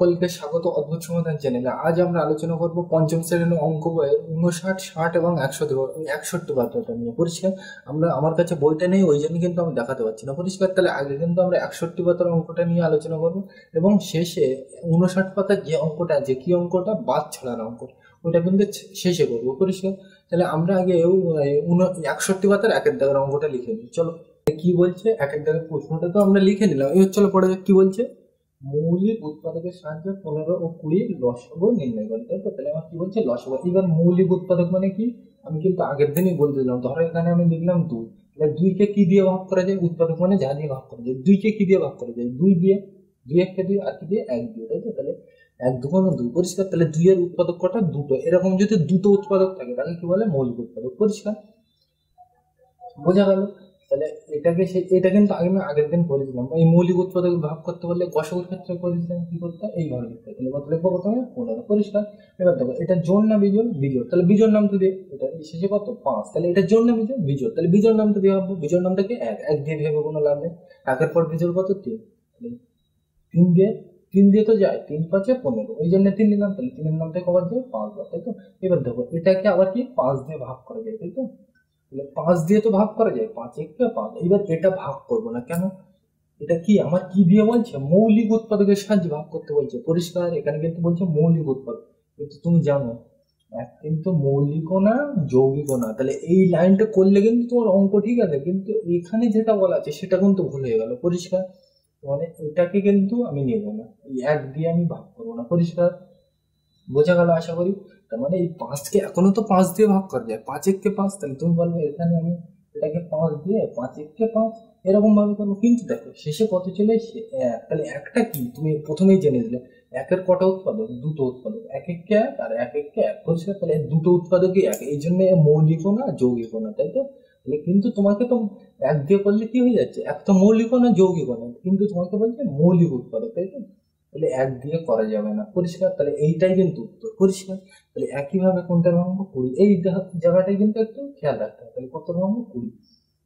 সকলকে স্বাগত অদ্ভুত সমাধান চ্যানেলে। আজ আমরা আলোচনা করব পঞ্চম শ্রেণীর অঙ্ক বইয়ের 59, 60 এবং 61 পাতাটা নিয়ে। পরিষ্কার? আমার কাছে বইটা নেই, ওই জন্য কিন্তু আমি দেখাতে পারছি না। পরিষ্কার? তাহলে আগে কিন্তু আমরা 61 পাতার অঙ্কটা নিয়ে আলোচনা করব এবং শেষে 59 পাতার যে অঙ্কটা আছে, কি অঙ্কটা, বাদ ছাড়ার অঙ্ক, ওইটা কিন্তু শেষে করবো। পরিষ্কার? তাহলে আমরা আগে 61 পাতার একের দাগের অঙ্কটা লিখে নিই। চলো, কি বলছে একের দাগের প্রশ্নটা তো আমরা লিখে নিলাম। এবার চলো পড়ে যাক। কি বলছে? মৌলিক উৎপাদকের সাহায্যে 15 ও 20 লসাগু নির্ণয় করে। তাই তো? তাহলে আমার কি বলছে? লসাগু। এবার মৌলিক উৎপাদক মানে কি আমি কিন্তু আগের দিনই বলতে দিলাম। ধরো এখানে আমি লিখলাম 2, তাহলে 2 কে কি দিয়ে ভাগ করা যায়? উৎপাদক মানে যা দিয়ে ভাগ করা যায়। 2 কে কি দিয়ে ভাগ করা যায়? 2 দিয়ে, 2 একটা 2 আর কি দিয়ে 1 দিয়ে। তাই তো? তাহলে 1 2 2। পরিষ্কার? তাহলে 2 এর উৎপাদক কটা? দুটো। এরকম যদি দুটো উৎপাদক থাকে তাহলে কি বলে? মৌলিক উৎপাদক। পরিষ্কার? বোঝা গেল? তাহলে এটা কিন্তু আগের দিন করেছিলাম। এই মৌলিক উৎপাদক ভাগ করতে বললে গসাগুর ক্ষেত্রে করেছিলাম কি করতে? এইভাবে লিখতে। তাহলে কত লিখবো? প্রথমে 15। পরিষ্কার? এবার দেখো এটা জোড় না বিজোড়? বিজোড়। তাহলে বিজোড় নামটা দিয়ে, এটা শেষে কত? 5। তাহলে এটা জোড় না বিজোড়? বিজোড়। তাহলে বিজোড় নামটা দিয়ে ভাববো। বিজোড় নামটাকে 1 1 দিয়ে ভেবে কোনো লাভ নেই। 1 এর পর বিজোড় কত? 3। 3 দিয়ে তো যায়, 3 5 15, ওই জন্য 3 নিলাম। তাহলে 3 এর নামটা কবার যায়? 5 বার। তাই তো? এবার দেখো এটাকে আবার কি 5 দিয়ে ভাগ করা যায়। তাই তো? 5 দিয়ে তো ভাগ করা যায়, 5 1 5। এবার এটা ভাগ করবো না কেন? এটা কি আমার কি দিয়ে বলছে? মৌলিক উৎপাদকের সাহায্যে ভাগ করতে বলছে। পরিষ্কার? এখানে কিন্তু বলছে মৌলিক উৎপাদক, কিন্তু তুমি জানো এক কিন্তু মৌলিকও না যৌগিকও না। তাহলে এই লাইনটা করলে কিন্তু তোমার অঙ্ক ঠিক আছে, কিন্তু এখানে যেটা বলা আছে সেটা কিন্তু ভুল হয়ে গেল। পরিষ্কার? মানে এটাকে কিন্তু আমি নেব না, এই 1 দিয়ে আমি ভাগ করবো না। পরিষ্কার? বোঝা গেল আশা করি। তার মানে এই 5কে এখনো তো 5 দিয়ে ভাগ করা যায়, 5 1 5। তাহলে তুমি বলবে এখানে আমি এটাকে 5 দিয়ে 5 1 5 এরকম ভাবে করবো, কিন্তু দেখো শেষে কত চলে এসছে? 1। তাহলে একটা কি তুমি প্রথমেই জেনে দিলে, একের কটা উৎপাদক? দুটো উৎপাদক, 1 1 1 আর 1 1 1। পরিষ্কার? তাহলে দুটো উৎপাদকই 1, এই জন্য মৌলিকও না যৌগিকও না। তাই তো? তাহলে কিন্তু তোমাকে তো 1 দিয়ে করলে কি হয়ে যাচ্ছে? এক তো মৌলিকও না যৌগিকও না, কিন্তু তোমাকে বলছে মৌলিক উৎপাদক। তাই তো? তাহলে 1 দিয়ে করা যাবে না। পরিষ্কার? তাহলে এইটাই কিন্তু উত্তর। পরিষ্কার? তাহলে একইভাবে কোনটা ভাঙবো? 20। এই জায়গাটাই কিন্তু একটু খেয়াল রাখতে হবে। তাহলে কত ভাঙবো? 20।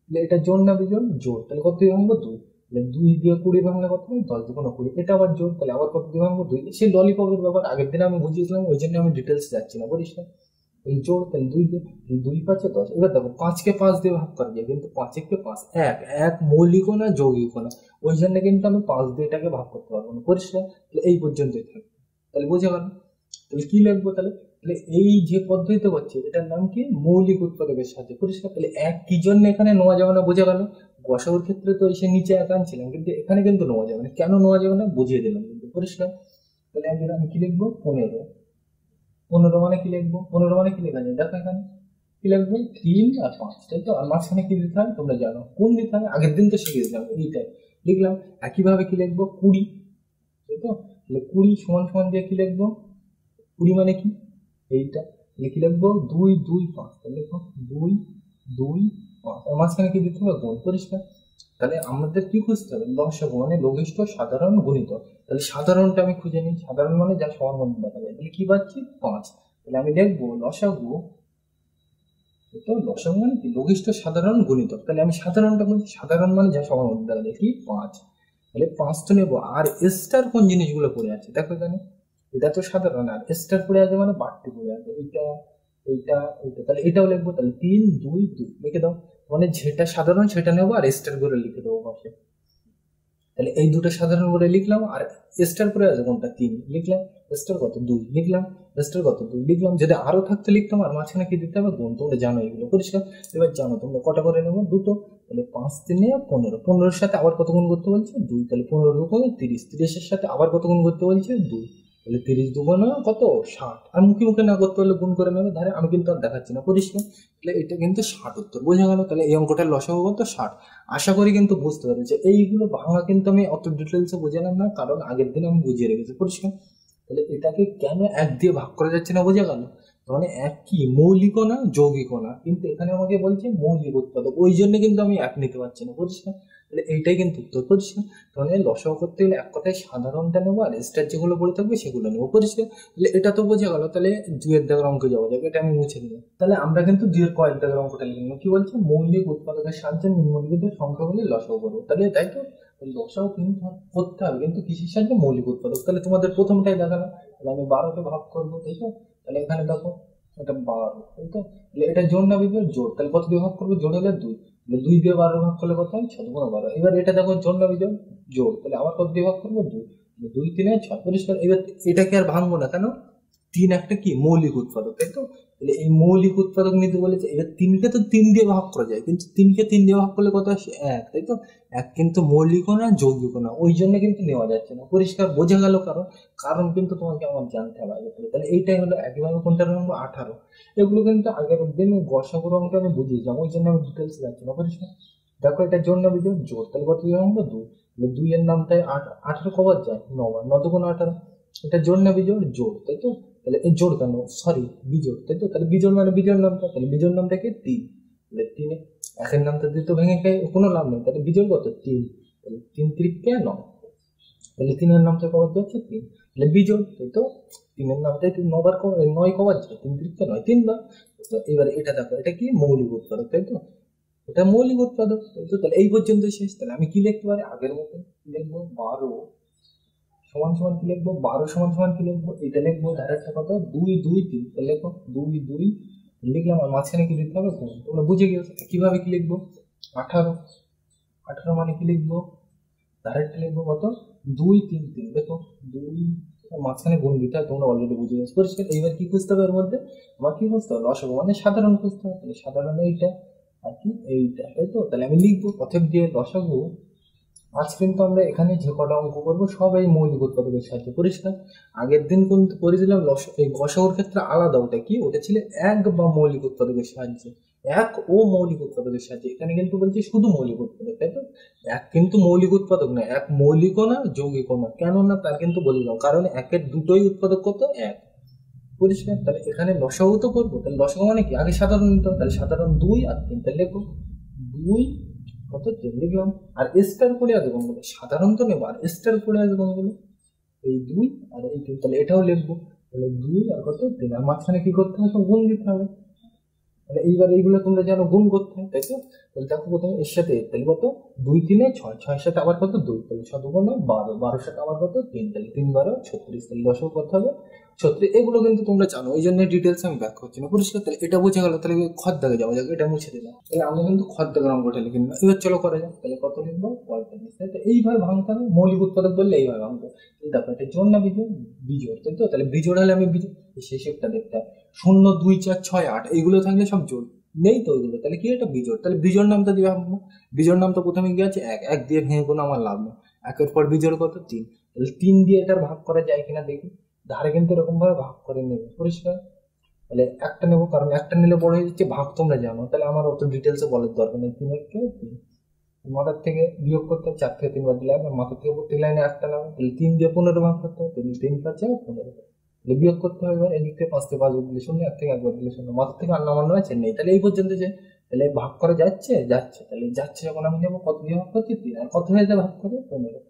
তাহলে এটা জোড় না বিজোড়? জোড়। তাহলে কত দিয়ে ভাঙবো? 2। তাহলে 2 দিয়ে 20 ভাঙলে কত হয়? 10 2 20। এটা আবার জোড়, তাহলে আবার কত দিয়ে ভাঙবো? 2। সেই ললিপপের ব্যাপার আগের দিন আমি বুঝিয়েছিলাম, ওই জন্য আমি ডিটেলস যাচ্ছি না। পরিষ্কার? এই জোড়, তাহলে 2 দিয়ে 2 5 10। এবার দেখো 5কে 5 দিয়ে ভাগ করা যায়, কিন্তু 5 1 5 1 1 মৌলিকও না যৌগিকও না, ওই জন্য কিন্তু আমি 5 দিয়ে এটাকে ভাগ করতে পারবো না। পরিষ্কার? তাহলে এই পর্যন্তই থাকবে। তাহলে বোঝা গেল? তাহলে কি লিখবো? তাহলে তাহলে এই যে পদ্ধতিতে করছে এটার নাম কি? মৌলিক উৎপাদকের সাথে। পরিষ্কার? তাহলে 1 কি জন্য এখানে নেওয়া যাবে না? বোঝা গেল? গসাগুর ক্ষেত্রে তো এসে নিচে 1 আনছিলাম, কিন্তু এখানে কিন্তু নেওয়া যাবে না। কেন নেওয়া যাবে না বুঝিয়ে দিলাম কিন্তু। পরিষ্কার? তাহলে আমি কি লিখবো? 15। 15 মানে কি লিখবো? 15 মানে কি লেখা যায়? দেখো এখানে কি লিখবো? 3 আর 5। তাই তো? আর মাঝখানে কি দিতে হয় তোমরা জানো, কোন দিতে হয়? আগের দিন তো শিখে দিলাম, এইটাই লিখলাম। একইভাবে কি লিখবো? 20। তাই তো? তাহলে 20 সমান সমান দিয়ে কি লিখবো? 20 মানে কি? এইটা। তাহলে কি লিখবো? 2 2 5। তাহলে লিখো 2 2 5, আর মাঝখানে কি দিতে হবে? গুণ। পরিষ্কার? তাহলে আমাদের কি খুঁজতে হবে? লসাগু মানে লঘিষ্ঠ সাধারণ গুণিতক। তাহলে সাধারণটা আমি খুঁজে নিই। সাধারণ মানে যা সমান মধ্যে দেখা যায়। তাহলে কি পাচ্ছি? 5। তাহলে আমি দেখবো লসাগু, তো লসাগু মানে কি? লঘিষ্ঠ সাধারণ গুণিতক। তাহলে আমি সাধারণটা বলছি, সাধারণ মানে যা সমান মধ্যে দেখা যায় কি? 5। তাহলে 5 তো নেবো। আর স্টার কোন জিনিসগুলো পড়ে আছে দেখো এখানে, এটা তো সাধারণ, আর স্টার পড়ে আছে মানে বাড়তি পড়ে আছে, এইটা এইটা এইটা। তাহলে এটাও লিখবো। তাহলে 3 2 2 লিখে দাও। মানে যেটা সাধারণ সেটা নেবো আর স্টার করে লিখে দেবো পাশে। তাহলে এই দুটো সাধারণ করে লিখলাম, আর স্টার করে আছে কোনটা? 3 লিখলাম। স্টার কত? 2 লিখলাম। স্টার কত? 2 লিখলাম। যদি আরো থাকতে লিখতাম, আর মাঝখানে কি দিতে হবে? গুণ। তোমরা জানো এগুলো। পরিষ্কার? এবার জানো তোমরা কটা করে নেবো? দুটো। তাহলে 5 3 15। 15-এর সাথে আবার কত গুণ করতে বলছে? 2। তাহলে 15 2 30। 30-এর সাথে আবার কত গুণ করতে বলছে? 2। তাহলে 30 2 কত? 60। আর মুখে মুখে না করতে পারলে গুণ করে নেবে ধারে, আমি কিন্তু আর দেখাচ্ছি না। পরিষ্কার? তাহলে এটা কিন্তু 60 উত্তর। বোঝা গেল? তাহলে এই অঙ্কটার লসাগু কত? 60। আশা করি কিন্তু বুঝতে পেরেছে। এইগুলো ভাঙা কিন্তু আমি অত ডিটেলসে বোঝালাম না, কারণ আগের দিন আমি বুঝিয়ে রেখেছি। পরিষ্কার? তাহলে এটাকে কেন 1 দিয়ে ভাগ করা যাচ্ছে না? বোঝা গেল? মানে 1 কি মৌলিকও না যৌগিকও না, কিন্তু এখানে আমাকে বলছে মৌলিক উৎপাদক, ওই জন্য কিন্তু আমি 1 নিতে পারছি না। পরিষ্কার? তাহলে এইটাই কিন্তু উত্তর। পরিষ্কার? মানে লসাগু করতে গেলে এক কথায় সাধারণটা নেবো আর এক্সট্রা যেগুলো পড়ে থাকবে সেগুলো নেবো। পরিষ্কার? তাহলে এটা তো বোঝা গেল। তাহলে দুইয়ের দাগের অঙ্কে যাওয়া যাবে, এটা আমি মুছে দিলাম। তাহলে আমরা কিন্তু দুইয়ের কয়েক দাগের অঙ্কটা লিখলাম। কি বলছে? মৌলিক উৎপাদকের সাহায্যে নিম্নলিখিত সংখ্যাগুলি লসাগু করবো। তাহলে তাই তো লসাগু কিন্তু করতে হবে, কিন্তু কিসের সাহায্যে? মৌলিক উৎপাদক। তাহলে তোমাদের প্রথমটাই দেখালাম। তাহলে আমি 12কে ভাগ করবো, তাই তো? তাহলে এখানে দেখো এটা 12, তাই তো? তাহলে এটা জোর না বিজোড়? জোর। তাহলে কত দিয়ে ভাগ করবো? জোর হলে 2। তাহলে 2 দিয়ে 12 ভাগ করলে কত হয়? 6 গুণ 12। এবার এটা দেখো জোর না বিজোড়? জোর। তাহলে আবার কত দিয়ে ভাগ করবো? 2। 2 3 6। পরিষ্কার? এবার এটাকে আর ভাঙবো না, কেন? 3 একটা কি মৌলিক উৎপাদক, তাই তো? তাহলে এই মৌলিক উৎপাদক নিতে বলেছে। এবার 3কে তো 3 দিয়ে ভাগ করা যায়, কিন্তু 3কে 3 দিয়ে ভাগ করলে কত আসে? 1, তাই তো? 1 কিন্তু মৌলিকও না যৌগিকও না, ওই জন্য কিন্তু নেওয়া যাচ্ছে না। পরিষ্কার? বোঝা গেল? কারণ কারণ কিন্তু তোমাকে আমার জানতে হবে আগে থেকে। তাহলে এইটাই হলো একইভাবে কোনটা রাখবো? 18। এগুলো কিন্তু আগের দিন গসাগুর অঙ্কে আমি বুঝিয়েছিলাম, ওই জন্য আমি ডিটেলস যাচ্ছি না। পরিষ্কার? দেখো এটা জোর না বিজোড়? জোর। তাহলে কত দিয়ে ভাঙবো? 2। তাহলে 2 এর নামটায় 18 কবার যায়? 9 বার। 9 দুগুণ 18। এটা জোর না বিজোড়? জোর, তাই তো? তাহলে এই জোড় কেন? সরি, বিজোড়, তাই তো? তাহলে বিজোড় মানে বিজোড় নামটা, তাহলে বিজোড় নামটাকে 3। তাহলে 3 একের নামটা দিয়ে তো ভেঙে খাই কোনো লাভ নেই। তাহলে বিজোড় কত? 3। তাহলে 3 3 9। তাহলে 3 এর নামটা কবার যাচ্ছে? 3। তাহলে বিজোড়, তাই তো? 3 এর নামটা 9 বার 9 কবার যায়? 3 3 9, 3 বার। তো এবার এটা দেখো, এটা কি মৌলিক উৎপাদক, তাই তো? এটা মৌলিক উৎপাদক, তাই তো? তাহলে এই পর্যন্ত শেষ। তাহলে আমি কি লিখতে পারি? আগের মতো লিখবো 12 সমান সমান কি লিখবো? 12 সমান সমান কি লিখবো? এটা লিখবো ধারেরটা কত? 2 2 3। তাহলে লিখো 2 2 লিখলাম, আর মাঝখানে কি লিখতে হবে? তোমরা বুঝে গেছো কিভাবে কি লিখবো? 18। 18 মানে কি লিখবো? ধারেরটা লিখবো কত? 2 3 3। দেখো 2 মাঝখানে গুণ দিতে হয়, তোমরা অলরেডি বুঝে গেছো। পরিষ্কার? এইবার কি খুঁজতে হবে? এর মধ্যে আমার কি খুঁজতে হবে? লসাগু মানে সাধারণ খুঁজতে হবে। তাহলে সাধারণ এইটা আর কি এইটা, তাই তো? তাহলে আমি লিখবো প্রথম দিয়ে লসাগু। আজ কিন্তু আমরা এখানে যে কটা অঙ্ক করবো সব এই মৌলিক উৎপাদকের সাহায্যে। পরিষ্কার? আগের দিন কিন্তু করেছিলাম এই গসাগুর ক্ষেত্রে আলাদা, ওটা কি? ওটা ছিল এক বা মৌলিক উৎপাদকের সাহায্যে, এক ও মৌলিক উৎপাদকের সাহায্যে। এখানে কিন্তু বলছি শুধু মৌলিক উৎপাদক, তাই তো? এক কিন্তু মৌলিক উৎপাদক না, এক মৌলিকও না যৌগিকও না। কেন না? তার কিন্তু বলে দাও, কারণ একের দুটোই উৎপাদক কত? এক। পরিষ্কার? তাহলে এখানে লসাগু তো করবো, তাহলে লসাগু মানে কি? আগে সাধারণ নিতে হবে। তাহলে সাধারণ 2 আর 3। তাহলে লেখো 2 কত? 3 লিখলাম। আর স্টার করে আসবে কোনগুলো? সাধারণ তো নেবো, আর স্টার করে আসবে কোনগুলো? এই 2 আর এই 3। তাহলে এটাও লিখবো। তাহলে 2 আর কত? 3। আর মাঝখানে কি করতে হবে? গুণ দিতে হবে। তাহলে এইবার এইগুলো তোমরা জানো গুণ করতে হয়, তাই তো? তাহলে দেখো প্রথমে এর সাথে তাহলে কত? 2 3 6, 6 সাথে আবার কত? 2। তাহলে 7 গুণ 12, 12 সাথে আবার কত? 3। তাহলে 3 12 36। তাহলে লসাগু কত হবে? 36। এগুলো কিন্তু তোমরা জানো, ওই জন্য ডিটেলস আমি ব্যাখ্যা করছি না। পরিষ্কার? তাহলে এটা বোঝা গেল। তাহলে খত দাগে যাওয়া যাক, এটা মুছে দিলাম। তাহলে আমরা কিন্তু খত দাগের অঙ্কটা লিখে নিলাম। এবার চলো করা যাক। তাহলে কত লিখবো? 45। তাই তো? এইভাবে ভাঙতে হবে। মৌলিক উৎপাদক বললে এইভাবে ভাঙবো। দেখো এটা জোড় না বিজোড়? বিজোড়, তাই তো? তাহলে বিজোড় হলে আমি বিজোড় শেষেরটা দেখতে হবে। 0 2 4 6 8 এইগুলো থাকলে সব জোড়, নেই তো ওইগুলো। তাহলে কি? এটা বিজোড়। তাহলে বিজোড় নামটা দিয়ে ভাববো। বিজোড় নাম তো প্রথমে গিয়ে আছে 1, 1 দিয়ে ভেঙে কোনো আমার লাভ নেই। একের পর বিজোড় কত? 3। তাহলে 3 দিয়ে এটার ভাগ করা যায় কিনা দেখি। ধারে কিন্তু এরকম ভাবে ভাগ করে নেবে। পরিষ্কার? তাহলে একটা নেবো, কারণ একটা নিলে বড় হয়ে যাচ্ছে। ভাগ তোমরা জানো, তাহলে আমার অত ডিটেলসে বলার দরকার নেই। 3 1 3। মাথার থেকে বিয়োগ করতে হয়, 4 থেকে 3 বার দিলে হবে। মাথার থেকে প্রত্যেক লাইনে একটা নেবে। তাহলে 3 দিয়ে 15 ভাগ করতে হবে। 3 5 15। বিয়োগ করতে হবে। এবার এদিক থেকে 5 থেকে 5 দিলে 0, 1 থেকে 1 দিলে 0। মাথার থেকে আর নামানো আছে নেই। তাহলে এই পর্যন্ত যে তাহলে ভাগ করা যাচ্ছে যাচ্ছে। তাহলে যাচ্ছে যখন আমি নেবো, কত দিয়ে ভাগ করছি? 3। আর কত হয়ে যায় ভাগ করে? 15।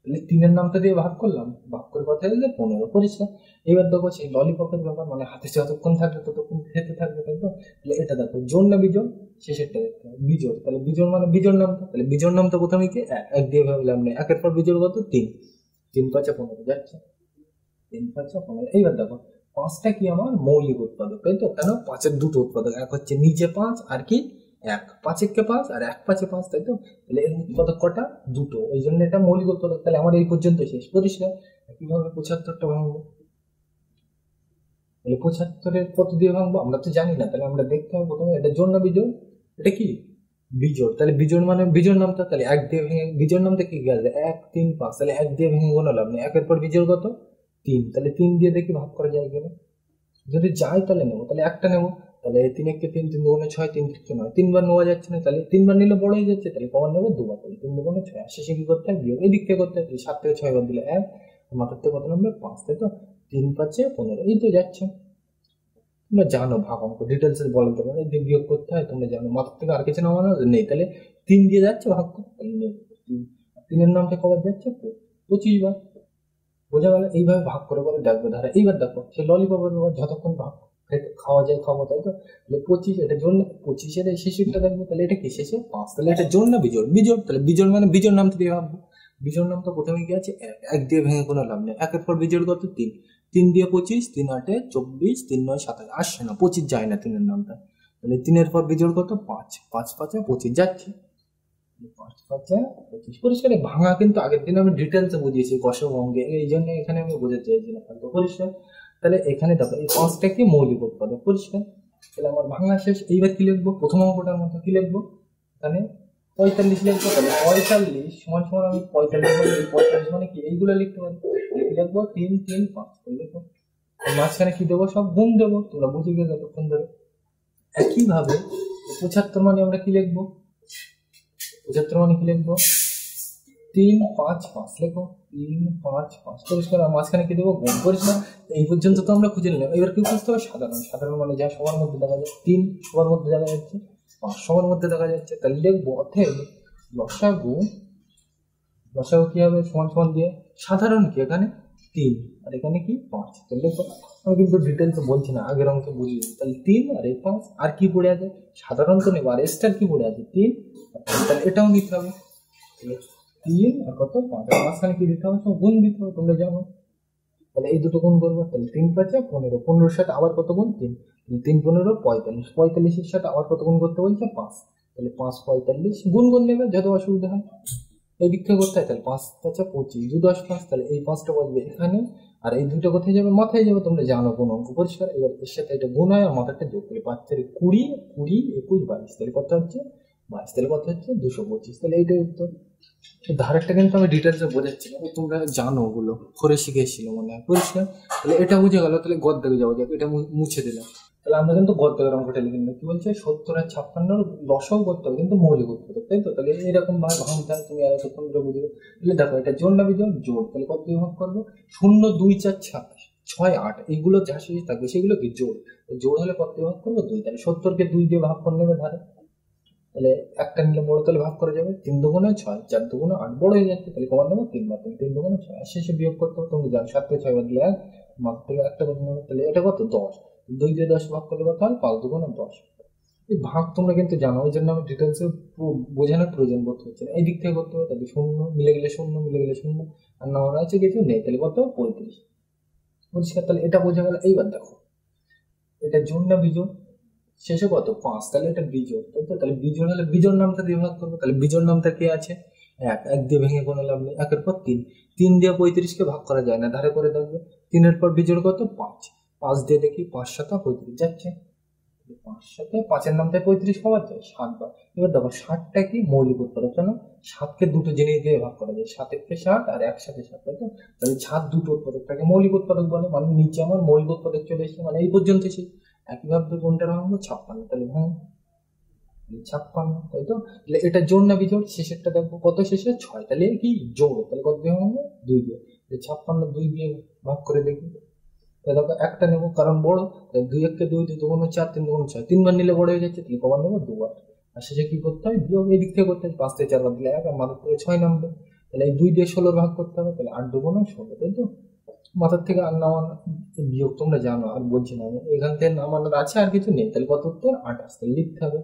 তাহলে 3 এর নামটা দিয়ে ভাগ করলাম, ভাগ করে কত হয়ে যায়? 15। পরিষ্কার? এবার দেখো সেই ললিপপের ব্যাপার, মানে হাতে যতক্ষণ থাকবে ততক্ষণ খেতে থাকবে, তাই তো? তাহলে এটা দেখো জোড় না বিজোড়? শেষেরটা দেখতে হবে বিজোড়। তাহলে বিজোড় মানে বিজোড় নামটা। তাহলে বিজোড় নামটা প্রথমে কি? 1 দিয়ে ভাবলাম না, একের পর বিজোড় কত? 3। 3 5 15 যাচ্ছে। 3 5 15। এইবার দেখো 5টা কি আমার মৌলিক উৎপাদক, তাই তো? কেন? 5-এর দুটো উৎপাদক, এক হচ্ছে নিচে 5 আর কি 1। 5 1 5 আর 1 5 5, তাই তো? তাহলে এর উৎপাদক কটা? দুটো, এই জন্য এটা মৌলিক উৎপাদক। তাহলে আমার এই পর্যন্ত শেষ। পরিষ্কার? কিভাবে 75টা ভাঙবো? তাহলে 75-এর কত দিয়ে ভাঙবো আমরা তো জানি না। তাহলে আমরা দেখতে হবে প্রথমে এটা জোড় না বিজোড়? এটা কি? বিজোড়। তাহলে বিজোড় মানে বিজোড় নামটা, তাহলে 1 দিয়ে ভেঙে বিজোড় নামটা কি গেছে? 1 3 5। তাহলে 1 দিয়ে ভেঙে কোনো লাভ নেই। একের পর বিজোড় কত? 3। তাহলে 3 দিয়ে দেখি ভাগ করা যায় কিনা। যদি যাই তাহলে নেবো। তাহলে একটা নেবো। তাহলে 3 1 3, 3 2 6, 3 3 9। 3 বার নেওয়া যাচ্ছে না। তাহলে 3 বার নিলে বড় হয়ে যাচ্ছে। তাহলে কবার নেবো? 2 বার। তাহলে 3 2 6। আর শেষে কি করতে হয়? বিয়োগ। এই দিক থেকে করতে হয়। 7 থেকে 6 বার দিলে 1, মাথার থেকে কত নামবে? 5, তাই তো? 3 5 15। এই তো যাচ্ছে। তোমরা জানো ভাগ অঙ্ক ডিটেলস বলতে পারো, এই যে বিয়োগ করতে হয় তোমরা জানো, মাথার থেকে আর কিছু নামানো নেই। তাহলে 3 দিয়ে যাচ্ছে ভাগ করতে, তাহলে নেই 3, 3-এর নামটা কবার যাচ্ছে 25 বার। বোঝা গেল? এইভাবে ভাগ করে করে দেখবে ধারা। এইবার দেখো সে ললিপপের ব্যাপার, যতক্ষণ ভাগ খাওয়া যায় খাবো, তাই তো? তাহলে 25, এটা জোর না? 25-এর এই শেষেরটা দেখবো, তাহলে এটা কি শেষে 5, তাহলে এটা জোর না বিজোড়? বিজোড়। তাহলে বিজোড় মানে বিজোড় নামটা দিয়ে ভাববো। বিজোড় নাম তো প্রথমে কি আছে, 1 দিয়ে ভেঙে কোনো লাভ নেই। 1-এর পর বিজোড় কত? 3, 3 দিয়ে 25, 3 8-এ 24, 3 9 27, আসছে না, 25 যায় না 3-এর নামটা। তাহলে 3-এর পর বিজোড় কত? 5, 5 5-এ 25 যাচ্ছে, 5 5-এ 25। পরিষ্কার? এই ভাঙা কিন্তু আগের দিন আমি ডিটেলসে বুঝিয়েছি কষক অঙ্গে, এই জন্য এখানে আমি বোঝাতে চাইছি না হয়তো। পরিষ্কার? তাহলে এখানে দেখো এই 5টা কি মৌলিক উৎপাদক। পরিষ্কার? তাহলে আমার ভাঙা শেষ। এইবার কি লিখবো? প্রথম অঙ্কটার মতো কি লিখবো? এখানে 45 লিখবো। তাহলে 45 সমান সমান আমি 45 বলে, 45 মানে কি এইগুলো লিখতে পারি। কি লিখবো? 3 3 5 লিখবো। মাঝখানে কি দেবো? সব গুণ দেবো, তোমরা বুঝে গেলে ততক্ষণ ধরে। একইভাবে 75 মানে আমরা কি লিখবো? 75 মানে কি লিখবো? 3 5 5 লিখো, 3 5 5। পরিষ্কার? আর মাঝখানে কি দেবো? গুণ। পরিষ্কার? এই পর্যন্ত তো আমরা খুঁজে নিলাম। এবার কি বুঝতে হবে? সাধারণ। সাধারণ মানে যা সবার মধ্যে দেখা যায়, 3 সবার মধ্যে দেখা যাচ্ছে, 5 সবার মধ্যে দেখা যাচ্ছে। তাহলে লিখবো অতএব লসাগু, লসাগু কি হবে? সমান সমান দিয়ে সাধারণ কি এখানে 3 আর এখানে কি 5। তাহলে লিখবো, আমি কিন্তু ডিটেলস বলছি না, আগের অঙ্কে বুঝিয়ে। তাহলে 3 আর এই 5, আর কি পড়ে আছে? সাধারণ তো নেবো, আর এক্সট্রা কি পড়ে আছে? 3। তাহলে এটাও নিতে হবে। 3 আর কত? 5। মাঝখানে কি দিতে হবে? সব গুণ দিতে হবে, তোমরা জানো। তাহলে এই দুটো গুণ করবো। তাহলে 3 5-এ 15, 15-এর সাথে আবার কত গুণ? 3, 3 15 45, 45-এর সাথে আবার কত গুণ করতে বলছে? 5। তাহলে 5 45 গুণ গুণ নেবে যত অসুবিধা হয়, এই দিক থেকে করতে হয়। তাহলে 5 5-এ 25, 2 10 5। তাহলে এই 5টা বসবে এখানে, আর এই দুটো কোথায় যাবে? মাথায় যাবে। তোমরা জানো কোন অঙ্ক। পরিষ্কার? এবার এর সাথে এটা গুণ হয় আর মাথাটা যোগ করে 5 4 20, 20 21 22। তাহলে কত হচ্ছে? 22। তাহলে কত হচ্ছে? 225। তাহলে এইটাই উত্তর। ধারেরটা কিন্তু আমি ডিটেলসে বোঝাচ্ছি না, তোমরা জানো ওগুলো করে শিখে এসেছিল মনে হয়। পরিষ্কার? তাহলে এটা বুঝে গেল। তাহলে গদ দেখে যাবো, যাক এটা মুছে দিলাম। তাহলে আমরা কিন্তু গদ দেখার অঙ্কটা লিখে নিলাম। কি বলছে? 70 আর 56 লসাও করতে হবে, কিন্তু মৌলিক উৎপাদক, তাই তো? তাহলে এরকম ভাবে ভাঙতে হয়, তুমি আর এতক্ষণ ধরে বুঝবে। তাহলে দেখো এটা জোর না বিজোড়? জোর। তাহলে কত দিয়ে ভাগ করবো? 0 2 4 6 8, এইগুলো যা শেষ থাকবে সেগুলো কি জোর। জোর হলে কত দিয়ে ভাগ করবো? 2। তাহলে 70-কে 2 দিয়ে ভাগ করে নেবে ধারে। তাহলে একটা নিলে বড়, তাহলে ভাগ করা যাবে। 3 দুগুণে 6, 4 দুগুণে 8, বড় হয়ে যাচ্ছে। তাহলে কমান নেবো 3 বার। 3 দুগুণে 6, আর শেষে বিয়োগ করতে হবে। তুমি জানো 7 থেকে 6 বাদ দিলে 1, মাত্র থেকে একটা বাদ নেবে। তাহলে এটা কত? 10। 2 দিয়ে 10 ভাগ করলে কত হয়? 5 দুগুণে 10। এই ভাগ তোমরা কিন্তু জানো, ওই জন্য আমি ডিটেলসে বোঝানোর প্রয়োজন বোধ হচ্ছে না। এই দিক থেকে করতে হবে। তাহলে 0 মিলে গেলে 0 মিলে গেলে 0, আর না মনে হচ্ছে কিছু নেই। তাহলে কত? 35। পরিষ্কার? তাহলে এটা বোঝা গেল। এইবার দেখো এটা জোড় না বিজোড়? শেষে কত? 5। তাহলে এটা বিজোড়, তাই তো? তাহলে বিজোড় হলে বিজোড় নামটা দিয়ে ভাগ করবো। তাহলে বিজোড় নামটা কি আছে? 1, 1 দিয়ে ভেঙে কোনো লাভ নেই। 1-এর পর 3, 3 দিয়ে 35-কে ভাগ করা যায় না, ধারে করে দেখবে। 3-এর পর বিজোড় কত? 5, 5 দিয়ে দেখি 5 7 35 যাচ্ছে। 5 সাথে 5-এর নামটা 35 পাওয়া যায় 7 বার। এবার দেখো 60টা কি মৌলিক উৎপাদক, কেন? 7-কে দুটো জিনিস দিয়ে ভাগ করা যায়, 7-একে 7 আর 1 সাথে 7, তাই তো? তাহলে 7 দুটো উৎপাদকটাকে মৌলিক উৎপাদক বলে। মানে নিচে আমার মৌলিক উৎপাদক চলে এসেছে, মানে এই পর্যন্ত এসে একইভাবে কোনটা ভাঙবো? 56। তাহলে ভাঙ 56, তাই তো? তাহলে এটা জোড় না বিজোড়? শেষেরটা দেখবো কত শেষে? 6। তাহলে কি জোড়? তাহলে কত দিয়ে ভাঙবো? 2 দিয়ে। 56 2 দিয়ে ভাগ করে দেখি। দেখো একটা নেবো কারণ বড়। 2 1-কে 2, 2 দুগুণ 4, 3 দুগুণ 6, 3 বার নিলে বড় হয়ে যাচ্ছে। তাহলে কবার নেবো? 2 বার। আর শেষে কি করতে হয়? বিয়োগ। এই দিক থেকে করতে হয়। 5 থেকে 4 বার দিলে 1, আর মাথার থেকে 6 নামবে। তাহলে এই 2 দিয়ে 16 ভাগ করতে হবে। তাহলে 8 দুগুণ 16, তাই তো? মাথার থেকে আর নামানো বিয়োগ তোমরা জানো, আর বলছি না আমি। এখান থেকে নামানোর আছে, আর কিছু নেই। তাহলে কত উত্তর? 28। তাহলে লিখতে হবে।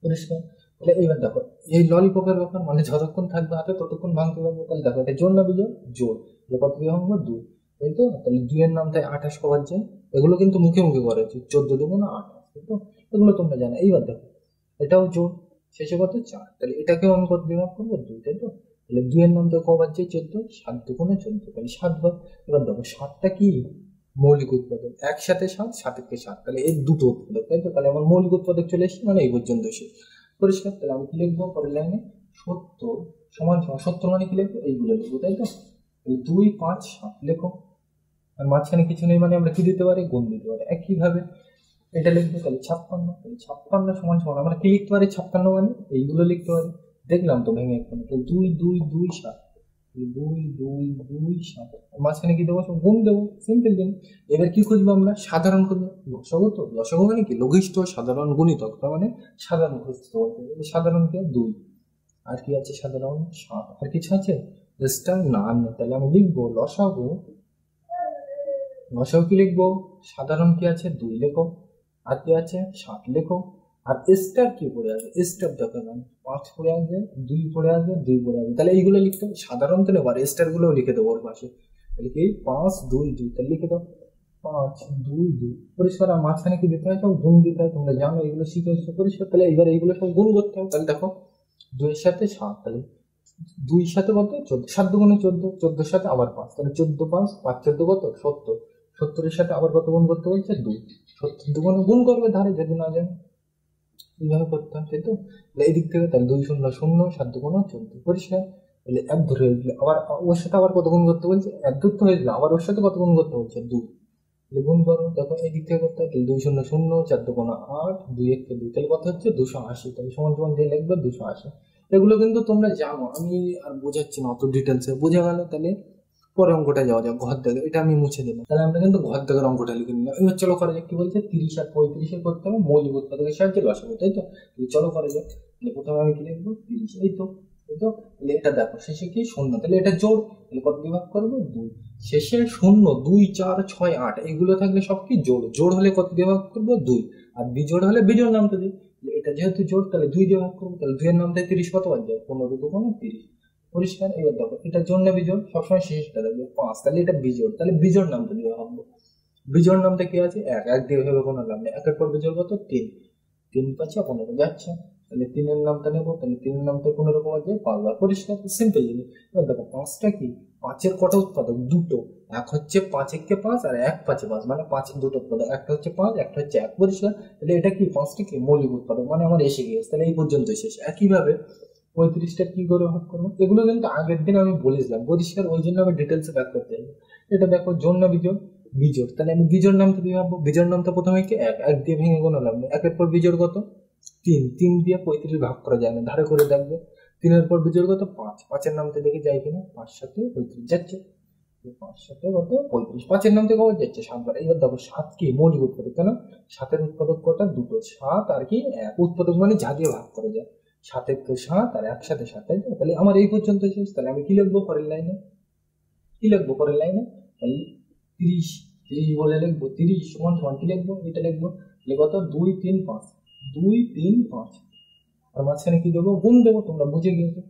পরিষ্কার? তাহলে এইবার দেখো এই ললিপপের ব্যাপার, মানে যতক্ষণ থাকবে হাতে ততক্ষণ ভাঙতে পারবো। তাহলে দেখো এটা জোর না বিজোড়? জোর। তাহলে কত দিয়ে ভাঙবো? 2, তাই তো? তাহলে 2-এর নামটায় 28 পাওয়া যায়। এগুলো কিন্তু মুখে মুখে করা উচিত। 14 দুগুণ 28, তাই তো? এগুলো তোমরা জানো। এইবার দেখো এটাও জোর, শেষে কত? 4। তাহলে এটাকেও আমি কত দিয়ে ভাগ করবো? 2, তাই তো? তাহলে 2-এর নামটা কবার যায়? 14, 7 দুগুণে 14, তাহলে 7 বার। এবার দেখো 7টা কি মৌলিক উৎপাদক, একসাথে 7, 7-একে 7, তাহলে এই দুটো উৎপাদক, তাই তো? তাহলে আমার মৌলিক উৎপাদক চলে এসেছে, মানে এই পর্যন্ত এসে। পরিষ্কার? তাহলে আমি কি লিখবো পরের লাইনে? 70 সমান সমান 70 মানে কি লিখবো? এইগুলো লিখবো, তাই তো? তাহলে 2 5 7 লেখো। আর মাঝখানে কিছু নেই, মানে আমরা কি দিতে পারি? গুণ দিতে পারি। একইভাবে এটা লিখবো। তাহলে 56, তাহলে 56 সমান সমান আমরা কি লিখতে পারি? 56 মানে এইগুলো লিখতে পারি। দেখলাম তো ভেঙে এখন। তাহলে 2 2 2 7, দুই দুই দুই সাত, মাঝখানে কি দেবো? সব গুণ দেবো, সিম্পল জিনিস। এবার কি খুঁজবো আমরা? সাধারণ খুঁজবো। লসাগু তো, লসাগু মানে কি? লঘিষ্ঠ সাধারণ গুণিতক, তার মানে সাধারণ খুঁজতে বলতে। সাধারণ কে? দুই। আর কি আছে? সাধারণ সাত। আর কিছু আছে? স্টার না, নেই। তাহলে আমি লিখবো লসাগু। লসাগু কি লিখবো? সাধারণ কি আছে? দুই লেখো। আর কি আছে? সাত লেখো। আর স্টার কি পড়ে আছে? স্টার দেখো না, পাঁচ পড়ে আছে, দুই পড়ে আছে, দুই পড়ে আছে। তাহলে এইগুলো লিখতে হবে। সাধারণ তো নেবো, আর স্টার গুলো লিখে দেবো ওর পাশে। তাহলে কি? পাঁচ দুই দুই, তাহলে লিখে দাও পাঁচ দুই দুই। পরিষ্কার। আর মাঝখানে কি দিতে হয়? সব গুণ দিতে হয়, তোমরা জানো, এগুলো শিখে এসছো। পরিষ্কার। তাহলে এবার এইগুলো সব গুণ করতে হবে। তাহলে দেখো, দুইয়ের সাথে সাত, তাহলে দুই সাথে কত? 14, 7 দুগুণে 14, 14 সাথে আবার 5, তাহলে 14 5, 5 14 কত? 70, 70 এর সাথে আবার কত গুণ করতে বলছে? 2, 70 দুগুণে গুণ করবে ধারে, যদি না জানো এইভাবে করতে হয়, তাই তো? তাহলে এই দিক থেকে তাহলে 2 শূন্য 0, 7 দুগুণে 14, পরিষ্কার। তাহলে এক ধরে হয়েছিল, আবার ওর সাথে আবার কত গুণ করতে বলছে? এক ধরতে হয়েছিল, আবার ওর সাথে কত গুণ করতে বলছে? 2। তাহলে গুণ করো, দেখো এই দিক থেকে করতে হয়। তাহলে 2 শূন্য 0, 4 দুগুণে 8, 2 1 2, তাহলে কত হচ্ছে? 280। তাহলে সমান সমান দিয়ে লিখবে 280। এগুলো কিন্তু তোমরা জানো, আমি আর বোঝাচ্ছি না অত ডিটেলসে, বোঝা গেল? তাহলে পরে অঙ্কটা যাওয়া যাক, ঘর দাগে। এটা আমি মুছে দিলাম। তাহলে আমরা কিন্তু ঘর দাগের অঙ্কটা লিখে নিলাম। এবার চলো করা যাক। কি বলছে? 30 আর 35 করতে হবে মৌলিক উৎপাদকের সাহায্যে লসাগু, তাই তো? তাহলে চলো করা যাক। তাহলে প্রথমে আমি কি লিখবো? 30, এই তো, তাই তো? তাহলে এটা দেখো, শেষে কি? শূন্য, তাহলে এটা জোড়। তাহলে কত বিভাগ করবো? 2। শেষে শূন্য, 2 4 6 8 এগুলো থাকলে সব কি? জোড়। জোড় হলে কত দিয়ে ভাগ করবো? 2। আর বিজোড় হলে বিজোড় নামটা দিই। এটা যেহেতু জোড়, তাহলে 2 দিয়ে ভাগ করবো। তাহলে 2 এর নামটায় 30 কত বার যায়? 15 দুগুণে 30, পরিষ্কার। এবার দেখো, এটার জন্য বিজোড়, সবসময় শেষটা থাকবে 5, তাহলে এটা বিজোড়, তাহলে বিজোড় নামটা দিয়ে ভাববো। বিজোড় নামটা কি আছে? 1, 1 দিয়ে ভেবে কোনো লাভ নেই। 1 এর পর বিজোড় কত? 3, 3 5 15 যাচ্ছে। তাহলে 3 এর নামটা নেবো, তাহলে 3 এর নামটা 15 বার যায় 5 বার, পরিষ্কার, সিম্পল জিনিস। এবার দেখো, 5টা কি? 5 এর কটা উৎপাদক? দুটো। এক হচ্ছে 5 একে 5, আর 1 5 এ 5, মানে 5 এর দুটো উৎপাদক, একটা হচ্ছে 5, একটা হচ্ছে 1, পরিষ্কার। তাহলে এটা কি? 5টা কি? মৌলিক উৎপাদক, মানে আমার এসে গিয়েছে। তাহলে এই পর্যন্ত শেষ। একইভাবে 35টা কি করে ভাগ করবো? এগুলো কিন্তু আগের দিন আমি বলেছিলাম, পরিষ্কার, ওই জন্য আমি ডিটেলসে ব্যাক করতে চাই। এটা দেখো, জোড় না বিজোড়? বিজোড়। তাহলে আমি বিজোড় নামটা দিয়ে ভাববো। বিজোড় নামটা প্রথমে কি? 1, 1 দিয়ে ভেঙে কোনো লাভ নেই। 1 এর পর বিজোড় কত? 3, 3 দিয়ে 35 ভাগ করা যায় না, ধারে করে দেখবে। 3 এর পর বিজোড় কত? 5, 5 এর নামটা দেখে যায় কিনা? 5 7 35 যাচ্ছে। 5 7 কত? 35, 5 এর নাম থেকে কত যাচ্ছে? 7 বার। এবার দেখো, 7 কি? মৌলিক উৎপাদক, কেন? 7 এর উৎপাদক কটা? দুটো। 7 আর কি? 1 উৎপাদক, মানে যা দিয়ে ভাগ করা যায়। 7 এর তো 7, আর 1 সাথে 7, তাই তো? তাহলে আমার এই পর্যন্ত শেষ। তাহলে আমি কি লিখবো পরের লাইনে? কি লিখবো পরের লাইনে? তাহলে 30, 30 বলে লিখবো। 30 সমান সমান কি লিখবো? এটা লিখবো। তাহলে কত? 2 3 5, 2 3 5। আর মাঝখানে কি দেবো? গুণ দেবো, তোমরা বুঝে গিয়েছো।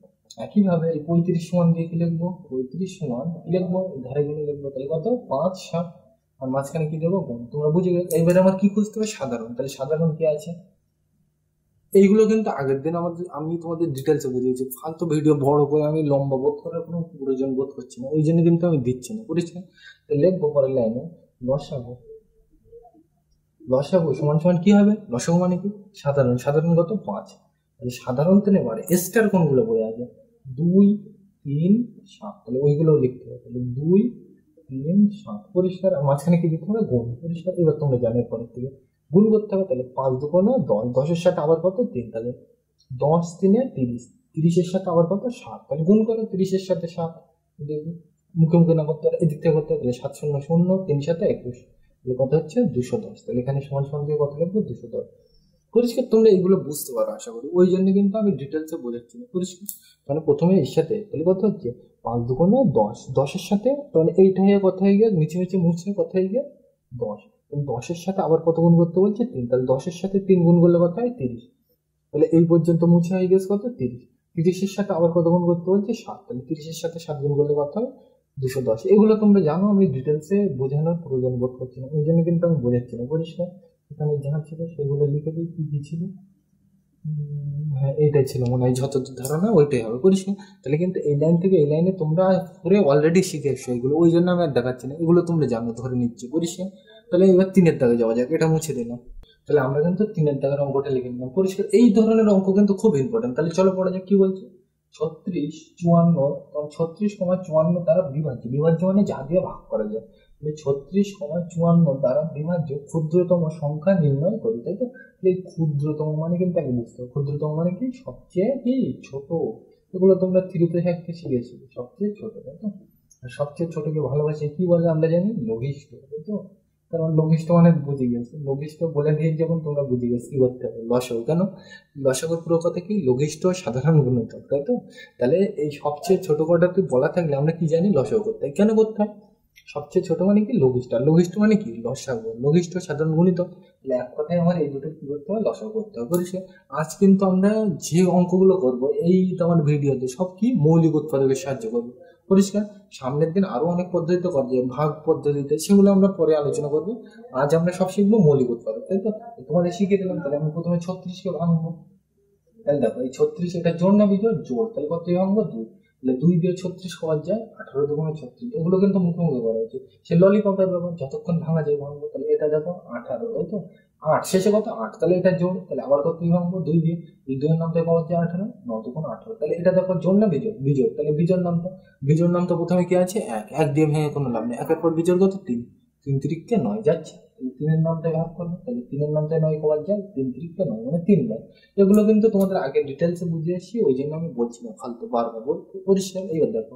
একইভাবে এই 35 সমান দিয়ে কি লিখবো? 35 সমান কি লিখবো? ধারে গুণে লিখবো। তাহলে কত? 5 7। আর মাঝখানে কি দেবো? গুণ। তোমরা বুঝে গেছো। এইবারে আমার কি খুঁজতে হবে? সাধারণ। তাহলে সাধারণ কি আছে? এইগুলো কিন্তু আগের দিন আমি তোমাদের ডিটেলসে বুঝিয়েছি। ফালতু ভিডিও বড় করে আমি লম্বা বোধ করার কোনো প্রয়োজন বোধ করছি না, ওই জন্য কিন্তু আমি দিচ্ছি না, বুঝেছেন? তো লিখবো পরের লাইনে লসাগু। লসাগু সমান সমান কি হবে? লসাগু মানে কি? সাধারণ। সাধারণ কত? 5। তাহলে সাধারণ তো নেবার স্টার কোনগুলো পড়ে আছে? 2 3 7, তাহলে ওইগুলো লিখতে হবে। তাহলে 2 3 7, পরিষ্কার। আর মাঝখানে কি দিতে হবে? গুণ, পরিষ্কার। এবার তোমরা জানো, পরের থেকে গুণ করতে হবে। তাহলে 5 দুগুণে 10, 10 এর সাথে আবার কত? 3, তাহলে 10 3 30, 30 এর সাথে আবার কত? 7, তাহলে গুণ করো 30 এর সাথে 7। দেখবি মুখে মুখে না করতে হবে, এদিক থেকে করতে হবে। তাহলে 7 0 0, 3 7 21, তাহলে কত হচ্ছে? 210। তাহলে এখানে সমান সমান দিয়ে কত লিখবো? 210। পরিষ্কার? তোমরা এগুলো বুঝতে পারো আশা করি, ওই জন্য কিন্তু আমি ডিটেলসে বোঝাচ্ছি না, পরিষ্কার। মানে প্রথমে এর সাথে, তাহলে কত হচ্ছে? 5 দুগুণে 10, 10 এর সাথে, তাহলে এইটা হয়ে কথা হয়ে গিয়ে নিচে নিচে মুছে কথা হয়ে গিয়ে 10। 10 এর সাথে আবার কত গুণ করতে বলছে? 3, তাহলে 10 এর সাথে 3 গুণ করলে কত হয়? 30। তাহলে এই পর্যন্ত মুছে হয়ে গেছে কত? 30। 30 এর সাথে আবার কত গুণ করতে বলছে? 7, তাহলে 30 এর সাথে 7 গুণ করলে কত হয়? 210। এগুলো তোমরা জানো, আমি ডিটেলসে বোঝানোর প্রয়োজন বোধ করছি না, ওই জন্য কিন্তু আমি বোঝাচ্ছি না, পরিষ্কার। এখানে যাহা ছিল সেগুলো লিখে দিই। কি কি ছিল? হ্যাঁ, এইটাই ছিল মনে হয়, যতদূর ধারণা ওইটাই হবে, পরিষ্কার। তাহলে কিন্তু এই লাইন থেকে এই লাইনে তোমরা পুরো অলরেডি শিখে এসছো এগুলো, ওই জন্য আমি আর দেখাচ্ছি না, এগুলো তোমরা জানো, ধরে নিচ্ছি, পরিষ্কার। তাহলে এবার 3-এর দাগে যাওয়া যাক, এটা মুছে দিলাম। তাহলে আমরা কিন্তু 3-এর দাগের অঙ্কটা লিখে নিলাম, পরিষ্কার। এই ধরনের অঙ্ক কিন্তু খুব ইম্পর্টেন্ট। তাহলে চলো পড়া যাক। কি বলছে? 36 54, 36 54 দ্বারা বিভাজ্য। বিভাজ্য মানে যা দিয়ে ভাগ করা যায়। 36 54 দ্বারা বিভাজ্য ক্ষুদ্রতম সংখ্যা নির্ণয় করি, তাই তো? এই ক্ষুদ্রতম মানে কিন্তু আগে বুঝতে হবে, ক্ষুদ্রতম মানে কি? সবচেয়ে কি? ছোট, এগুলো তোমরা থ্রিতে থাকতে শিখেছি, সবচেয়ে ছোট, তাই তো? আর সবচেয়ে ছোটকে ভালোবাসে কি বলে আমরা জানি? লঘিষ্ঠ, তাই তো? কারণ লঘিষ্ঠ মানে বুঝে গেছে, লঘিষ্ঠ বলে দিয়ে যখন তোমরা বুঝে গেছো কি করতে হবে, লসাগু। কেন? লসাগুর পুরো কথা কি? লঘিষ্ঠ সাধারণ গুণিতক, তাই তো? তাহলে এই সবচেয়ে ছোট কটাতে বলা থাকলে আমরা কি জানি? লসাগু করতে হয়। কেন করতে হয়? সবচেয়ে ছোট মানে কি? লঘিষ্ঠ। আর লঘিষ্ঠ মানে কি? লসাগু। লঘিষ্ঠ সাধারণ গুণিতক। তাহলে এক কথায় আমার এই দুটো কি করতে হয়? লসাগু করতে হবে। পরিষ্কার? আজ কিন্তু আমরা যে অঙ্কগুলো করবো এই তোমার ভিডিওতে সব কি মৌলিক উৎপাদকের সাহায্য করবো। পরিষ্কার? সামনের দিন আরো অনেক পদ্ধতিতে করবে, ভাগ পদ্ধতিতে, সেগুলো আমরা পরে আলোচনা করবো। আজ আমরা সব শিখবো মৌলিক উৎপাদক, তাই তো? তোমাদের শিখিয়ে দিলাম। তাহলে আমি প্রথমে 36কে ভাঙবো। তাহলে দেখো এই 36 এটা জোর না বিজোড়? জোর। তাহলে কত ভাঙবো? 2। তাহলে 2 দিয়ে 36 করা যায় 18 দুগুণে 36। এগুলো কিন্তু মুখোমুখি করা উচিত। সে ললিপপের ব্যাপার, যতক্ষণ ভাঙা যায় ভাঙবো। তাহলে এটা দেখো 18, তাই তো? 8 শেষে কত? 8। তাহলে এটা জোর। তাহলে আবার কত ভাঙবো? 2 দিয়ে। এই 2 এর নামটা পাওয়া যায় 18, 9 দুগুণ 18। তাহলে এটা দেখো জোর না বিজোড়? বিজোড়। তাহলে বিজোড় নামটা প্রথমে কি আছে? 1। 1 দিয়ে ভেঙে কোনো লাভ নেই। একের পর বিজোড় কত? 3। 3 তিরিককে 9 যাচ্ছে। তাহলে 3 এর নামটা ভাগ করবো। তাহলে 3 এর নামটা 9 পাওয়া যায়, 3 তিরিককে 9 মানে 3 বার। এগুলো কিন্তু তোমাদের আগে ডিটেলসে বুঝিয়ে আসছি, ওই জন্য আমি বলছি না ফালতু বারবার বলতে। পরিষ্কার? এইবার দেখো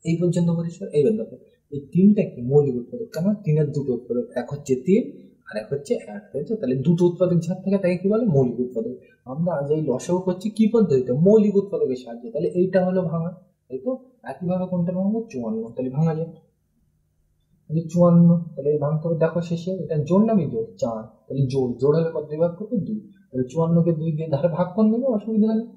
এই পর্যন্ত পরিষ্কার। এইবার দেখো এই তিনটা কি মৌলিক উৎপাদক। কেন? তিনের দুটো উৎপাদক, এক হচ্ছে 3 আর এক হচ্ছে 1, তাই তো? তাহলে দুটো উৎপাদক যার থাকে তাকে কি বলে? মৌলিক উৎপাদক। আমরা আজ এই লসাগু করছি কি পদ্ধতিতে? মৌলিক উৎপাদকের সাহায্যে। তাহলে এইটা হলো ভাঙা, তাই তো? একইভাবে কোনটা ভাঙবো? 54। তাহলে ভাঙা যায় 54। তাহলে এই ভাঙতে হবে। দেখো শেষে এটা জোড় না বিজোড়? 4। তাহলে জোড়। জোড় হলে কত দিয়ে ভাগ করবো? 2। তাহলে 54কে 2 দিয়ে ধারে ভাগ করে নেবো, অসুবিধা নেই।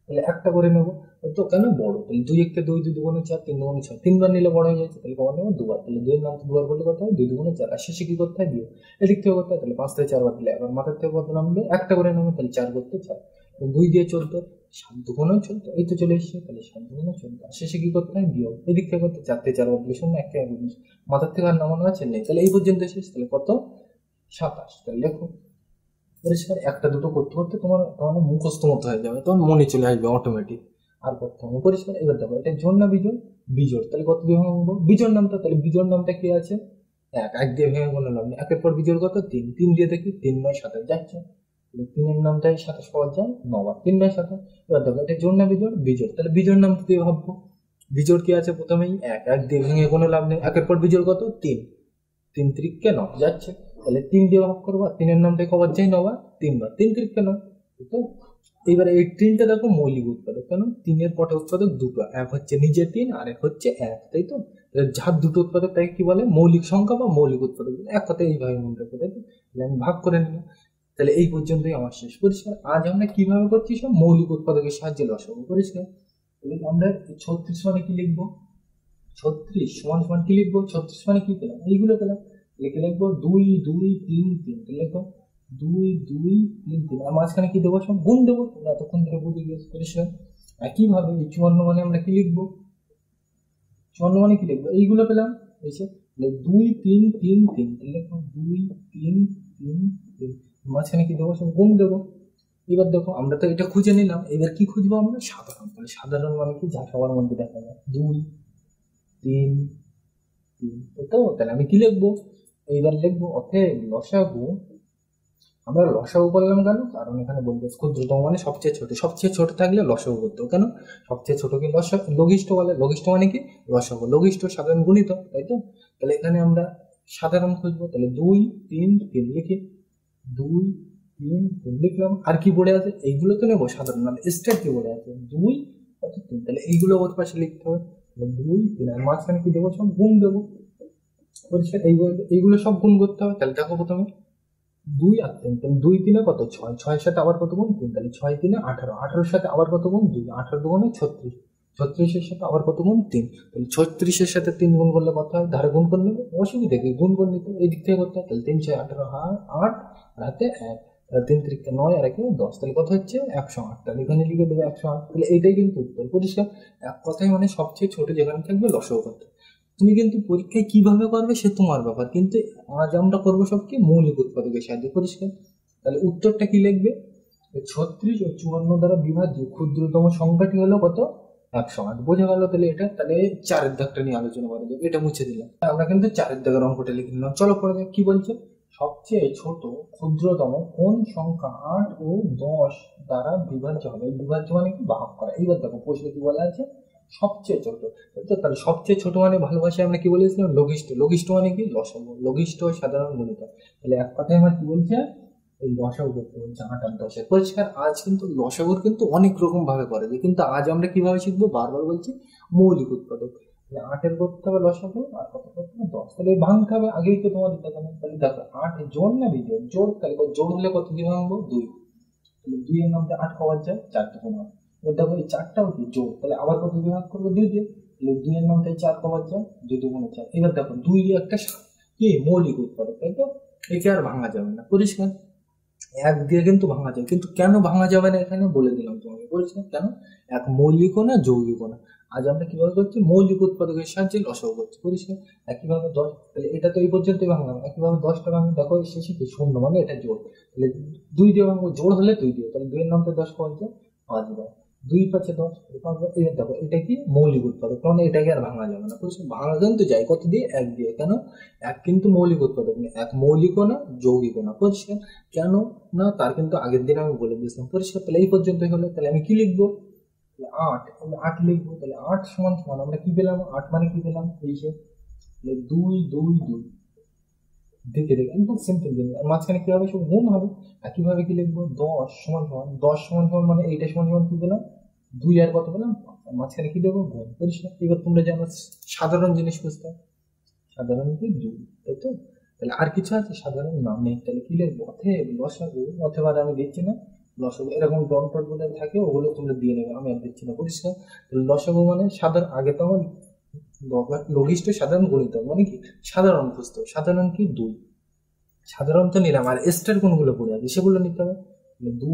তাহলে একটা করে নেবো, তো কেন? বড়। তাহলে 2 1 কে 2, 2 দুগুণে 4, 3 দুগুণে 6, 3 বার নিলে বড় হয়ে যাচ্ছে। তাহলে কবার নেবো? 2 বার। তাহলে 2 এর নাম 2 বার করলে কত হয়? 2 দুগুণে 4। আর শেষে কি করতে হয়? দিয়ে এদিক থেকে করতে হয়। তাহলে 5 থেকে 4 বার দিলে এবার মাথার থেকে কত নামবে? একটা করে নেবো। তাহলে 4 করতে 4। 2 দিয়ে 14, 7 দুগুণে 14। এই তো চলে এসেছে। তাহলে 7 দুগুণে 14। আর শেষে কি করতে হয়? বিয়োগ। এদিক থেকে করতে 4 থেকে 4 বার দিলে 0, 1 থেকে 1 মাথার থেকে আর নামানো আছে? নেই। তাহলে এই পর্যন্ত শেষ। তাহলে কত? 27। তাহলে লেখো। পরিষ্কার? একটা দুটো করতে করতে তোমার তোমার মুখস্থ মতো হয়ে যাবে, তোমার মনে চলে আসবে অটোমেটিক, আর করতে হবে। পরিষ্কার? এবার দেখো এটা জোড় না বিজোড়? বিজোড়। তাহলে কত দিয়ে ভাঙবো? বিজোড় নামটা। তাহলে বিজোড় নামটা কি আছে? 1। 1 দিয়ে ভেঙে কোনো নাম নেই। একের পর বিজোড় কত? 3। 3 দিয়ে দেখি 3 9 27 যাচ্ছে। তাহলে 3 এর নামটাই 27 পাওয়া যায় 9 বার। 3 9 27। এবার দেখো এটা জোড় না বিজোড়? বিজোড়। তাহলে বিজোড় নামটা দিয়ে ভাববো। বিজোড় কি আছে? প্রথমেই 1। 1 দিয়ে ভেঙে কোনো লাভ নেই। একের পর বিজোড় কত? 3। 3 তিরিককে 9 যাচ্ছে। তাহলে 3 দিয়ে ভাগ করবো। 3 এর নামটা কবার যায়? 9 বার। 3 বার। 3 তিরিককে 9, তো এবারে এই 3টা দেখো মৌলিক উৎপাদক। কেন? 3 এর কটা উৎপাদক? দুটো। এক হচ্ছে নিজে 3 আর এক হচ্ছে 1, তাই তো? তাহলে যার দুটো উৎপাদক তাকে কি বলে? মৌলিক সংখ্যা বা মৌলিক উৎপাদক। এক কথায় এইভাবে মনে রাখবো, তাই তো? তাহলে আমি ভাগ করে নিলাম। তাহলে এই পর্যন্তই আমার শেষ। পরিষ্কার? আজ আমরা কিভাবে করছি? সব মৌলিক উৎপাদকের সাহায্যে লসাগু। পরিষ্কার? তাহলে আমরা 36 মানে কি লিখবো? 36 সমান সমান কি লিখবো? 36 মানে কি পেলাম? এইগুলো পেলাম। লিখে লিখবো 2 2 3 3। তাহলে লিখো 2 2 3 3। আর মাঝখানে কি দেবো? সব গুণ দেবো। তোমরা এতক্ষণ ধরে বুঝে গিয়েছো। পরিষ্কার? একইভাবে এই 54 মানে আমরা কি লিখবো? 54 মানে কি লিখবো? এইগুলো পেলাম এসে। 2 3 3 3। তাহলে লিখো 2 3 3 3। মাঝখানে কি দেবো? সব গুণ দেবো। এবার দেখো আমরা তো এটা খুঁজে নিলাম, এবার কি খুঁজবো আমরা? সাধারণ। তাহলে সাধারণ মানে কি? যা সবার মধ্যে দেখা যায়। 2 3 3, তো তাহলে আমি কি লিখবো? এইবার লিখবো অতএব লসাগু। আমরা লসাগু করলাম কেন? কারণ এখানে বলবো ক্ষুদ্রতম মানে সবচেয়ে ছোট। সবচেয়ে ছোট থাকলে লসাগু করতে হবে। কেন? সবচেয়ে ছোটকে লঘিষ্ঠ বলে। লঘিষ্ঠ মানে কি? লসাগু। লঘিষ্ঠ সাধারণ গুণিতক, তাই তো? তাহলে এখানে আমরা সাধারণ খুঁজবো। তাহলে 2 3 3 লিখি। 2 3 3 লিখলাম। আর কি পড়ে আছে? এইগুলো তো নেবো সাধারণ, মানে স্টেট কি পড়ে আছে? 2 3। তাহলে এইগুলো ওর পাশে লিখতে হবে। 2 3 আর মাঝখানে কি দেবো? সব গুণ দেবো। পরিষ্কার? এইগুলো সব গুণ করতে হবে। তাহলে দেখো প্রথমে 2 আর 3। তাহলে 2 3 কত? 6। 6 এর সাথে আবার কত গুণ? 3। তাহলে 6 3 18। 18 এর সাথে আবার কত গুণ? 2। 18 দুগুণে 36। 36 এর সাথে আবার কত গুণ? 3। তাহলে 36 এর সাথে 3 গুণ করলে কত হয়? ধারে গুণ করে নেবে, অসুবিধা কি? গুণ করে নিতে এই দিক থেকে করতে হয়। তাহলে 3 6 18 8 আর হাতে 1। তাহলে 3 3 9 আর 1 10। তাহলে কত হচ্ছে? 108। তাহলে এখানে লিখে দেবে 108। তাহলে এইটাই কিন্তু উত্তর। পরিষ্কার? এক কথায় মানে সবচেয়ে ছোট যেখানে থাকবে লসাগু করতে। তুমি কিন্তু পরীক্ষায় কিভাবে করবে সে তোমার ব্যাপার, কিন্তু আজ আমরা করবো সব কি মৌলিক উৎপাদকের সাহায্যে। পরিষ্কার? তাহলে উত্তরটা কি লিখবে? 36 ও 54 দ্বারা বিভাজ্য ক্ষুদ্রতম সংখ্যাটি হলো কত? 108। বোঝা গেল? তাহলে এটা তাহলে 4-এর দাগটা নিয়ে আলোচনা করা যাবে। এটা মুছে দিলাম। আমরা কিন্তু 4-এর দাগের অঙ্কটা লিখে নিলাম। চলো পরে কি বলছে? সবচেয়ে ছোট ক্ষুদ্রতম কোন সংখ্যা 8 ও 10 দ্বারা বিভাজ্য হবে? বিভাজ্য মানে কি? ভাগ করা। এইবার দেখো প্রশ্নে কি বলা আছে? সবচেয়ে ছোট। তো তাহলে সবচেয়ে ছোট মানে ভালো ভাষায় আমরা কি বলেছিলাম? লঘিষ্ঠ। লঘিষ্ঠ মানে কি? লসাগু। লঘিষ্ঠ সাধারণ গুণিতক। তাহলে এক কথায় আমার কি বলছে? এই লসাগু করতে বলছে 8 আর 10 এর। পরিষ্কার। আজ কিন্তু লসাগুর কিন্তু অনেক রকম ভাবে করে যায়, কিন্তু আজ আমরা কিভাবে শিখবো? বারবার বলছি মৌলিক উৎপাদক। 8 এর করতে হবে লসাগু, আর কত করতে হবে? 10। তাহলে এই ভাঙতে হবে, আগেই তো তোমাদের দেখানো। তাহলে দেখো 8 জোড় না বিজোড়? জোড়। তাহলে জোড় হলে কত দিয়ে ভাঙবো? 2। তাহলে 2 এর মধ্যে 8 কবার যায়? 4 টা কমা। এবার দেখো এই 4টাও কি জোড়? তাহলে আবার কত দিয়ে ভাগ করবো? 2 দিয়ে। তাহলে 2 এর মধ্যে 4 কবার যায়? 2 দুগুণে 4। এবার দেখো 2 একটা কি মৌলিক উৎপাদক, তাই তো? একে আর ভাঙা যাবে না। পরিষ্কার। এক দিয়ে কিন্তু ভাঙা যায়, কিন্তু কেন ভাঙা যাবে না এখানে বলে দিলাম তোমাকে। বলছি কেন? এক মৌলিকও না যৌগিকও না। আজ আমরা কিভাবে করছি? মৌলিক উৎপাদকের সাহায্যে লসাগু করছি। পরিষ্কার। একইভাবে 10, তাহলে এটা তো এই পর্যন্তই ভাঙলাম। একইভাবে 10টা ভাঙি, দেখো শেষে কি শূন্য, মানে এটা জোড়। তাহলে 2 দিয়ে ভাঙবো, জোড় হলে 2 দিয়ে। তাহলে 2 এর নামতে 10 পাওয়া যায় 5 বার। 2 5 10, এবার দেখো এটা কি মৌলিক উৎপাদক, মানে এটাকে আর ভাঙা যাবে না। পরিষ্কার। ভাঙা কিন্তু যায় কত দিয়ে? 1 দিয়ে। কেন? এক কিন্তু মৌলিক উৎপাদক না, এক মৌলিকও না যৌগিকও না। পরিষ্কার। কেন না তার কিন্তু আগের দিন আমি বলে দিয়েছিলাম। পরিষ্কার। তাহলে এই পর্যন্তই হলো। তাহলে আমি কি লিখবো? 8। আমি 8 লিখবো। তাহলে 8 সমান সমান আমরা কি পেলাম? 8 মানে কি পেলাম? এই যে 2 2 2। দেখে দেখে একদম সিম্পল জিনিস। আর মাঝখানে কি হবে? সব গুণ হবে। একইভাবে কি লিখবো? 10 সমান সমান 10 সমান সমান মানে এইটা সমান সমান কি পেলাম? 2 আর কত পেলাম? 5। আর মাঝখানে কি দেবো? গুণ। পরিষ্কার। এবার তোমরা জানো সাধারণ জিনিস বুঝতে, সাধারণ কি? 2, তাই তো? তাহলে আর কিছু আছে? সাধারণ নাম নেই। তাহলে কি লিখবো? অতএব লসাগু, অথবা আমি দিচ্ছি না, লসাগু এরকম ডট ডট বলে থাকে, ওগুলো তোমরা দিয়ে নেবে, আমি আর দিচ্ছি না। পরিষ্কার। তাহলে লসাগু মানে সাধারণ, আগে তো আমার লঘিষ্ঠ সাধারণ গুণিতক মানে কি? সাধারণ খুঁজতে হবে। সাধারণ কি? 2। সাধারণ তো নিলাম, আর এস্টার কোনগুলো পড়ে আছে সেগুলো নিতে হবে। তাহলে 2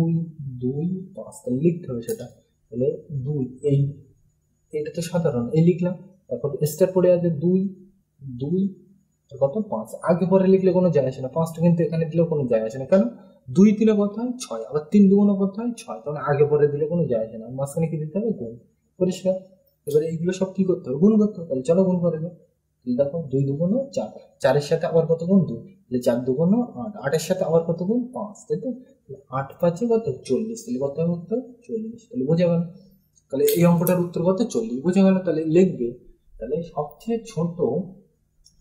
2 5, তাহলে লিখতে হবে সেটা। তাহলে 2 এই, এটা তো সাধারণ, এই লিখলাম। তারপর এস্টার পড়ে আছে 2 2 কত? 5। আগে পরে লিখলে কোনো যায় আসে না, 5টা কিন্তু এখানে দিলেও কোনো যায় আসে না। কেন? 2 3 কত হয়? 6। আবার 3 2 কত হয়? 6। তাহলে আগে পরে দিলে কোনো যায় আসে না, মাঝখানে কি দিতে হবে? গুণ। পরিষ্কার। এবারে এইগুলো সব কি করতে হবে? গুণ করতে হবে। তাহলে চলো গুণ করে দাও। তাহলে দেখো 2 2 4, 4 এর সাথে আবার কত গুণ? 2। তাহলে 4 2 8, 8 এর সাথে আবার কত গুণ? 5, তাই তো? 8 5 কত? 40। তাহলে কত হবে উত্তর? 40। তাহলে বোঝা গেল। তাহলে এই অঙ্কটার উত্তর কত? 40। বোঝা গেল। তাহলে লিখবে, তাহলে সবচেয়ে ছোট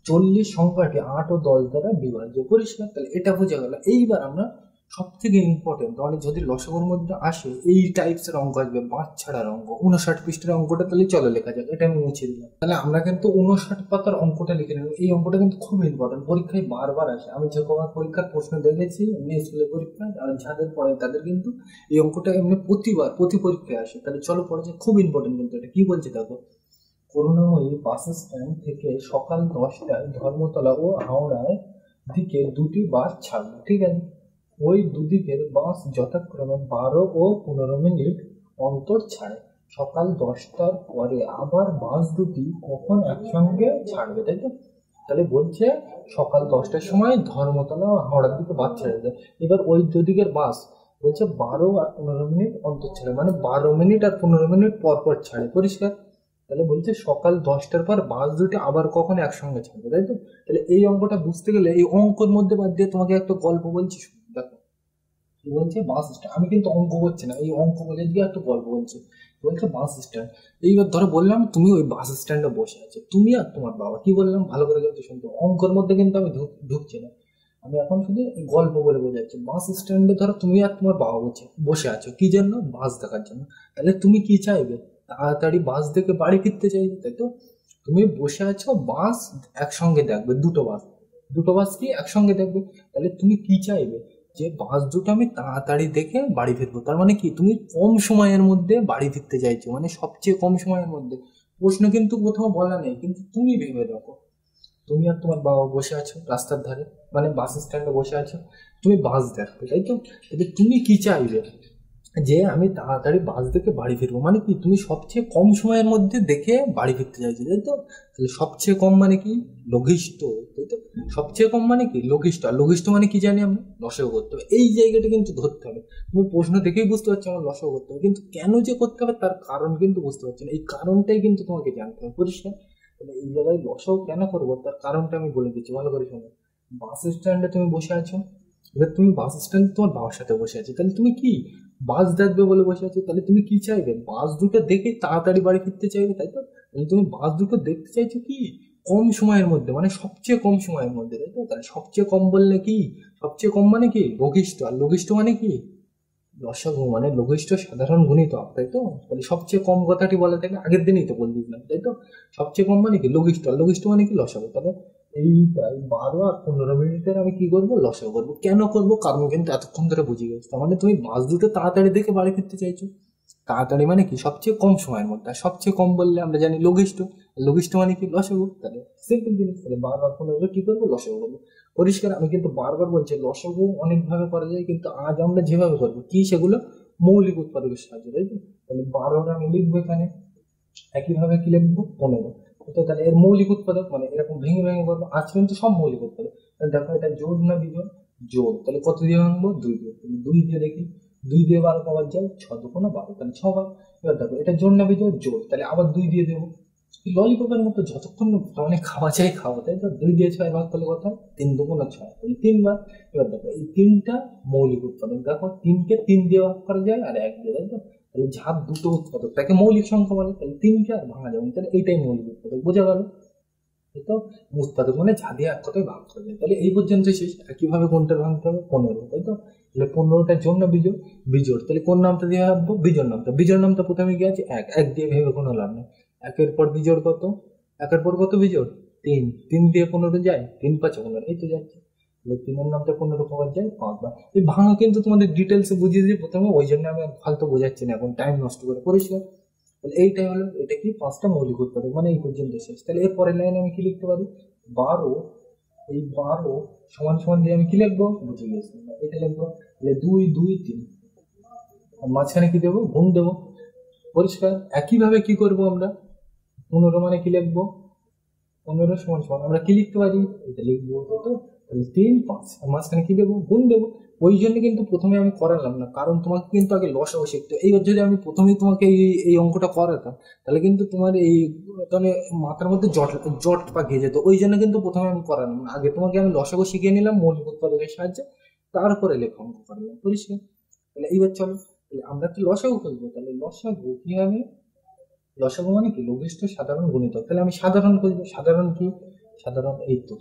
40 সংখ্যাটি 8 ও 10 দ্বারা বিভাজ্য। পরিষ্কার। তাহলে এটা বোঝা গেল। এইবার আমরা সব থেকে ইম্পর্টেন্ট, তাহলে যদি লসাগুর মধ্যে আসে এই টাইপসের অঙ্ক আসবে, বাদ ছাড়ার অঙ্ক, 59 পৃষ্ঠার অঙ্কটা, তাহলে চলো লেখা যাক। এটা আমি মুছে দিলাম। তাহলে আমরা কিন্তু 59 পাতার অঙ্কটা লিখে নেব। এই অঙ্কটা কিন্তু খুব ইম্পর্টেন্ট, পরীক্ষায় বারবার আসে। আমি যে কবার পরীক্ষার প্রশ্ন দেখেছি এমনি স্কুলের পরীক্ষায়, আর যাদের পড়ে তাদের কিন্তু এই অঙ্কটা এমনি প্রতি পরীক্ষায় আসে। তাহলে চলো পড়ে যে, খুব ইম্পর্টেন্ট কিন্তু এটা। কি বলছে দেখো? করুণাময়ী বাস স্ট্যান্ড থেকে সকাল 10টায় ধর্মতলা ও হাওড়ার দিকে 2টি বাস ছাড়লো। ঠিক আছে? ওই দুদিকের বাস যথাক্রমে 12 ও 15 মিনিট অন্তর ছাড়ে। সকাল 10টার পরে আবার বাস দুটি কখন একসঙ্গে ছাড়বে, তাই তো? তাহলে বলছে সকাল 10টার সময় ধর্মতলা ও হাওড়ার দিকে বাস ছেড়ে দেয়। এবার ওই দুদিকের বাস বলছে 12 আর 15 মিনিট অন্তর ছাড়ে, মানে 12 মিনিট আর 15 মিনিট পর পর ছাড়ে। পরিষ্কার। তাহলে বলছে সকাল 10টার পর বাস দুটি আবার কখন একসঙ্গে ছাড়বে, তাই তো? তাহলে এই অঙ্কটা বুঝতে গেলে এই অঙ্কের মধ্যে বাদ দিয়ে তোমাকে একটা গল্প বলছি, দেখো কি বলছে? Bus stand. আমি কিন্তু অঙ্ক করছি না, এই অঙ্ক বলে দিয়ে একটা গল্প বলছে। বলছে বাস স্ট্যান্ড। এইবার ধরো বললাম তুমি ওই বাস স্ট্যান্ডে বসে আছো, তুমি আর তোমার বাবা। কি বললাম ভালো করে কিন্তু শুনতে, অঙ্কের মধ্যে কিন্তু আমি ঢুকছি না। আমি এখন শুধু এই গল্প বলে বোঝাচ্ছি। বাস স্ট্যান্ডে ধরো তুমি আর তোমার বাবা বসে আছো, কি জন্য? বাস দেখার জন্য। তাহলে তুমি কি চাইবে? তাড়াতাড়ি বাস দেখে বাড়ি ফিরতে চাইবে, তাই তো? তুমি বসে আছো, বাস একসঙ্গে দেখবে, দুটো বাস, দুটো বাস কি একসঙ্গে দেখবে। তাহলে তুমি কি চাইবে? যে বাস দুটো আমি তাড়াতাড়ি দেখে বাড়ি ফিরবো। তার মানে কি? তুমি কম সময়ের মধ্যে বাড়ি ফিরতে চাইছো, মানে সবচেয়ে কম সময়ের মধ্যে। প্রশ্ন কিন্তু কোথাও বলা নেই, কিন্তু তুমি ভেবে দেখো, তুমি আর তোমার বাবা বসে আছো রাস্তার ধারে, মানে বাস স্ট্যান্ডে বসে আছো, তুমি বাস দেখবে, তাই তো? তাহলে তুমি কি চাইবে? যে আমি তাড়াতাড়ি বাস দেখে বাড়ি ফিরবো, মানে কি? তুমি সবচেয়ে কম সময়ের মধ্যে দেখে বাড়ি ফিরতে চাইছো, তাই তো? তাহলে সবচেয়ে কম মানে কি? লঘিষ্ঠ, তাই তো? সবচেয়ে কম মানে কি? লঘিষ্ঠ। আর লঘিষ্ঠ মানে কি জানি আমরা? লসাগু করতে হবে। এই জায়গাটা কিন্তু ধরতে হবে। তুমি প্রশ্ন দেখেই বুঝতে পারছো আমার লসাগু করতে হবে, কিন্তু কেন যে করতে হবে তার কারণ কিন্তু বুঝতে পারছো না। এই কারণটাই কিন্তু তোমাকে জানতে হবে। পরিষ্কার। তাহলে এই জায়গায় লসাগু কেন করবো তার কারণটা আমি বলে দিচ্ছি, ভালো করে শোনো। বাস স্ট্যান্ডে তুমি বসে আছো, এবার তুমি বাস স্ট্যান্ড তোমার বাবার সাথে বসে আছো, তাহলে তুমি কি বাস দেখবে বলে বসে আছো, তাহলে তুমি কি চাইবে, বাস দুটো দেখে তাড়াতাড়ি বাড়ি ফিরতে চাইবে, তাই তো? তাহলে তুমি বাস দুটো দেখতে চাইছো কি কম সময়ের মধ্যে, মানে সবচেয়ে কম সময়ের মধ্যে, তাই তো? তাহলে সবচেয়ে কম বললে কি, সবচেয়ে কম মানে কি লঘিষ্ঠ, আর লঘিষ্ঠ মানে কি লসাগু, মানে লঘিষ্ঠ সাধারণ গুণিতক, তাই তো? তাহলে সবচেয়ে কম কথাটি বলা থেকে আগের দিনই তো বলে দিলাম, তাই তো? সবচেয়ে কম মানে কি লঘিষ্ঠ, আর লঘিষ্ঠ মানে কি লসাগু। তাহলে এই 12 আর 15 মিনিটের আমি কি করবো, লসাগু করবো। কেন করবো, কারণ কিন্তু এতক্ষণ ধরে বুঝে গেছো, তার মানে তুমি বাস দুটো তাড়াতাড়ি দেখে বাড়ি ফিরতে চাইছো। তাড়াতাড়ি মানে কি সবচেয়ে কম সময়ের মধ্যে, আর সবচেয়ে কম বললে আমরা জানি লঘিষ্ঠ, লঘিষ্ঠ মানে কি লসাগু। তাহলে সিম্পল জিনিস, তাহলে 12 আর 15 কি করবো, লসাগু করবো। পরিষ্কার? আমি কিন্তু বারবার বলছি লসাগু অনেক ভাবে করা যায়, কিন্তু আজ আমরা যেভাবে করবো কি সেগুলো মৌলিক উৎপাদকের সাহায্যে, তাই তো? তাহলে 12 আমি লিখবো এখানে, একইভাবে কি লিখবো 15। তো তাহলে এর মৌলিক উৎপাদক মানে এরকম ভেঙে ভেঙে করবো, আজ কিন্তু সব মৌলিক উৎপাদক। তাহলে দেখো এটা জোড় না বিজোড়, জোড়। তাহলে কত দিয়ে ভাঙবো, 2 দিয়ে। তাহলে 2 দিয়ে দেখি, 2 দিয়ে 12 পাওয়া যায়, 6 দুগুণ 12, তাহলে 6 বার। এবার দেখো এটা জোড় না বিজোড়, জোড়। তাহলে আবার 2 দিয়ে দেবো, ললিপপের মতো যতক্ষণ মানে খাওয়া যায় খাওয়া, তাই তো? 2 দিয়ে 6 ভাগ করলে কথা 3 দুগুণ 6, তাহলে 3 বার। এবার দেখো এই 3টা মৌলিক উৎপাদক, দেখো 3কে 3 দিয়ে ভাগ করা যায় আর 1 দিয়ে, তাই তো? তাহলে যার দুটো উৎপাদক তাকে মৌলিক সংখ্যা বলে, তাহলে 3কে আর ভাঙা যাবে না, তাহলে এইটাই মৌলিক উৎপাদক। বোঝা গেল? এই তো উৎপাদক মানে যা দিয়ে এক কথায় ভাগ করা যায়। তাহলে এই পর্যন্ত শেষ। একইভাবে কোনটা ভাঙতে হবে, 15, তাই তো? তাহলে 15টার জন্য বিজোড়, বিজোড়। তাহলে কোন নামটা দিয়ে ভাববো, বিজোড় নামটা। বিজোড় নামটা প্রথমে কি আছে, 1, 1 দিয়ে ভেবে কোনো লাভ নেই। একের পর বিজোড় কত, একের পর কত বিজোড়, 3, 3 দিয়ে 15 যায়, 3 5 15, এই তো যাচ্ছে। তাহলে 3-এর নামটা 15 পাওয়া যায় 5 বার। এই ভাঙা কিন্তু তোমাদের ডিটেলসে বুঝিয়ে দিয়ে প্রথমে, ওই জন্য আমি আর ফালতু বোঝাচ্ছি না এখন, টাইম নষ্ট করে। পরিষ্কার? তাহলে এইটাই হলো, এটা কি 5টা মৌলিক উৎপাদক, মানে এই পর্যন্ত শেষ। তাহলে এর পরের লাইনে আমি কি লিখতে পারি, 12, এই 12 সমান সমান দিয়ে আমি কি লিখবো, বুঝে গেছি, এটা লিখবো। তাহলে 2 2 3, আর মাঝখানে কি দেবো, গুণ দেবো। পরিষ্কার? একইভাবে কি করবো আমরা, 15 মানে কি লিখবো, 15 সমান সমান আমরা কি লিখতে পারি, এটা লিখবো, তাই তো? তাহলে 3 5, আর মাঝখানে কি দেবো, গুণ দেবো। ওই জন্য কিন্তু প্রথমে আমি করালাম না, কারণ তোমাকে কিন্তু আগে লসাগু শিখতে হবে। এইবার যদি আমি প্রথমেই তোমাকে এই অঙ্কটা করাতাম, তাহলে কিন্তু তোমার এই মানে মাথার মধ্যে জট জট পাকিয়ে যেত। ওই জন্য কিন্তু প্রথমে আমি করালাম না, আগে তোমাকে আমি লসাগু শিখিয়ে নিলাম মৌলিক উৎপাদকের সাহায্যে, তারপরে লেখা অঙ্ক করালাম। পরিষ্কার? তাহলে এইবার চলো, তাহলে আমরা কি লসাগু খুঁজবো। তাহলে লসাগু কি হবে, লসাগু মানে কি লঘিষ্ঠ সাধারণ গুণিতক। তাহলে আমি সাধারণ খুঁজবো, সাধারণ কি, সাধারণ এই তো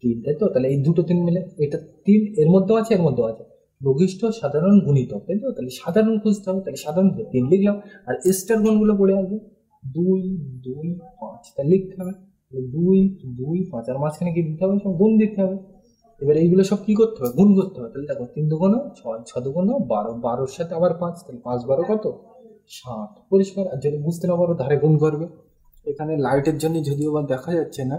3, তাই তো? তাহলে এই দুটো 3 মিলে এটা 3 এর মধ্যেও আছে, এর মধ্যেও আছে, লঘিষ্ঠ সাধারণ গুণিতক, তাই তো? তাহলে সাধারণ খুঁজতে হবে, তাহলে সাধারণ 3 লিখলাম, আর স্টার গুণগুলো পড়ে আসবে 2 2 5, তাহলে লিখতে হবে 2 2 5, আর মাঝখানে কি দিতে হবে, সব গুণ দিতে হবে। এবার এইগুলো সব কি করতে হবে, গুণ করতে হবে। তাহলে দেখো 3 দুগুণ 6, 6 দুগুণ 12, 12-র সাথে আবার 5, তাহলে 5 12 কত, 60। পরিষ্কার? আর যদি বুঝতে না পারো ধারে গুণ করবে। এখানে লাইটের জন্য যদিও বা দেখা যাচ্ছে না,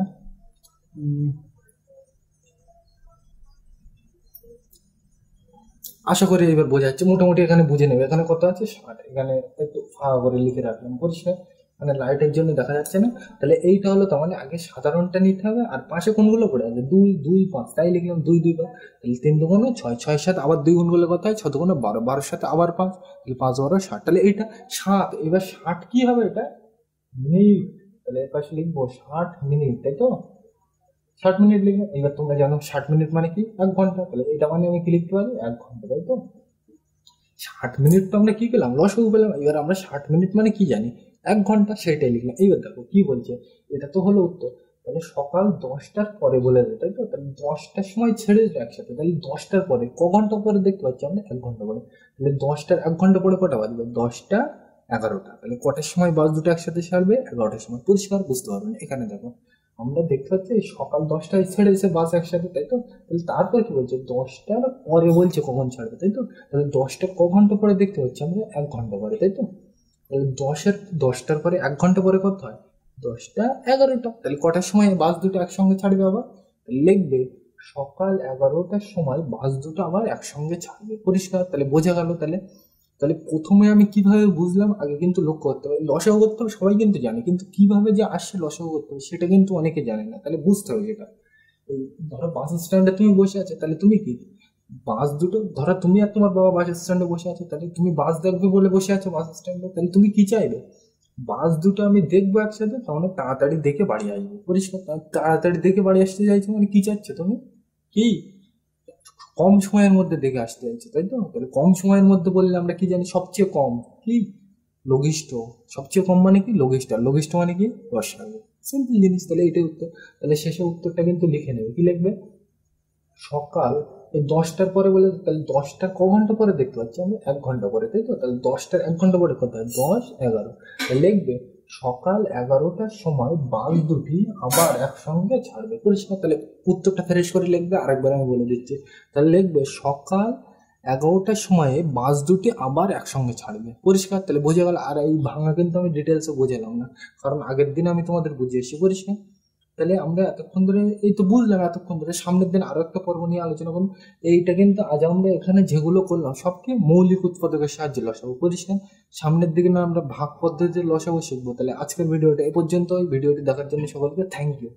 আশা করি এবার বোঝা যাচ্ছে মোটামুটি। এখানে বুঝে নেবে এখানে কত আছে, 60। এখানে একটু ফাঁকা করে লিখে রাখলাম। পরিষ্কার? মানে লাইটের জন্য দেখা যাচ্ছে না। তাহলে এইটা হলো, তার মানে আগে সাধারণটা নিতে হবে, আর পাশে কোনগুলো পড়ে আছে, 2 2 5, তাই লিখলাম 2 2 5। তাহলে 3 দুগুণ 6, 6-এর সাথে আবার 2 গুণ করলে কত হয়, 6 দুগুণ 12, 12-এর সাথে আবার 5, তাহলে 5 12 60। তাহলে এইটা 7। এবার 60 কি হবে, এটা মিনিট। তাহলে এর পাশে লিখবো 60 মিনিট, তাই তো? 60 মিনিট লিখবো। এবার তোমরা জানো 60 মিনিট মানে কি 1 ঘন্টা। তাহলে এটা মানে আমি কি লিখতে পারি, 1 ঘন্টা, তাই তো? 60 মিনিট তো আমরা কি পেলাম, লসাগু পেলাম। এবার আমরা 60 মিনিট মানে কি জানি, 1 ঘন্টা, সেটাই লিখলাম। এইবার দেখো কি বলছে, এটা তো হলো উত্তর। তাহলে সকাল 10টার পরে বলে দেয়, তাই তো? তাহলে 10টার সময় ছেড়ে দিল একসাথে, তাহলে 10টার পরে ক ঘন্টা পরে দেখতে পাচ্ছি আমরা, 1 ঘন্টা পরে। তাহলে 10টার 1 ঘন্টা পরে কটা বাজবে, 10টা 11টা। তাহলে কটার সময় বাস দুটো একসাথে ছাড়বে, 11টার সময়। পরিষ্কার? বুঝতে পারবেন? এখানে দেখো আমরা দেখতে পাচ্ছি সকাল 10টায় ছেড়ে দিয়েছে বাস একসাথে, তাই তো? তাহলে তারপর কি বলছে, 10টার পরে বলছে কখন ছাড়বে, তাই তো? তাহলে 10টার ক ঘন্টা পরে দেখতে পাচ্ছি আমরা, 1 ঘন্টা পরে, তাই তো? তাহলে 10টার পরে 1 ঘন্টা পরে কত হয়, 10টা 11টা। তাহলে কটার সময় বাস দুটো একসঙ্গে ছাড়বে আবার, লিখবে সকাল 11টার সময় বাস দুটো আবার একসঙ্গে ছাড়বে। পরিষ্কার? তাহলে বোঝা গেল। তাহলে তাহলে প্রথমে আমি কিভাবে বুঝলাম, আগে কিন্তু লক্ষ্য করতে হবে। লসাগু করতে হবে সবাই কিন্তু জানে, কিন্তু কিভাবে যে আসছে লসাগু করতে হবে সেটা কিন্তু অনেকে জানে না। তাহলে বুঝতে হবে যেটা, এই ধরো বাস স্ট্যান্ডে তুমি বসে আছো, তাহলে তুমি কি বাস দুটো, ধরো তুমি আর তোমার বাবা বাস স্ট্যান্ডে বসে আছো, তাহলে তুমি বাস দেখবে বলে বসে আছো বাস স্ট্যান্ডে, তাহলে তুমি কি চাইবে, বাস দুটো আমি দেখবো একসাথে, তাহলে তাড়াতাড়ি দেখে বাড়ি আসবো। পরিষ্কার? তাড়াতাড়ি দেখে বাড়ি আসতে চাইছো মানে কি চাচ্ছো তুমি? কি কম সময়ের মধ্যে দেখে আসতে চাইছো, তাই তো? তাহলে কম সময়ের মধ্যে বললে আমরা কি জানি? সবচেয়ে কম কি? লঘিষ্ঠ। সবচেয়ে কম মানে কি? লঘিষ্ঠ। আর লঘিষ্ঠ মানে কি? রসায়ন। সিম্পল জিনিস। তাহলে এটাই উত্তর। তাহলে শেষে উত্তরটা কিন্তু লিখে নেবে। কি লিখবে? সকাল এই 10টার পরে বলে, তাহলে 10টার ক ঘন্টা পরে দেখতে পাচ্ছি আমরা? 1 ঘন্টা পরে, তাই তো? তাহলে 10টার 1 ঘন্টা পরে কত হয়? 10, 11। তাহলে লিখবে সকাল 11টার সময় বাস দুটি আবার একসঙ্গে ছাড়বে। পরিষ্কার? তাহলে উত্তরটা ফ্রেশ করে লিখবে, আরেকবার আমি বলে দিচ্ছি। তাহলে লিখবে সকাল 11টার সময়ে বাস দুটি আবার একসঙ্গে ছাড়বে। পরিষ্কার? তাহলে বোঝা গেল। আর এই ভাঙা কিন্তু আমি ডিটেলসে বোঝালাম না, কারণ আগের দিন আমি তোমাদের বুঝিয়েছি। পরিষ্কার? তাহলে আমরা এতক্ষণ ধরে এই তো বুঝলাম, এতক্ষণ ধরে সামনের দিন আরো একটা পর্ব নিয়ে আলোচনা করবো। এইটা কিন্তু আজ আমরা এখানে যেগুলো করলাম সবকে মৌলিক উৎপাদকের সাহায্যে লসাগু। পরিষ্কার? সামনের দিকে না আমরা ভাগ পদ্ধতিতে লসাগু শিখবো। তাহলে আজকের ভিডিওটা এ পর্যন্ত। ভিডিওটি দেখার জন্য সকলকে থ্যাংক ইউ।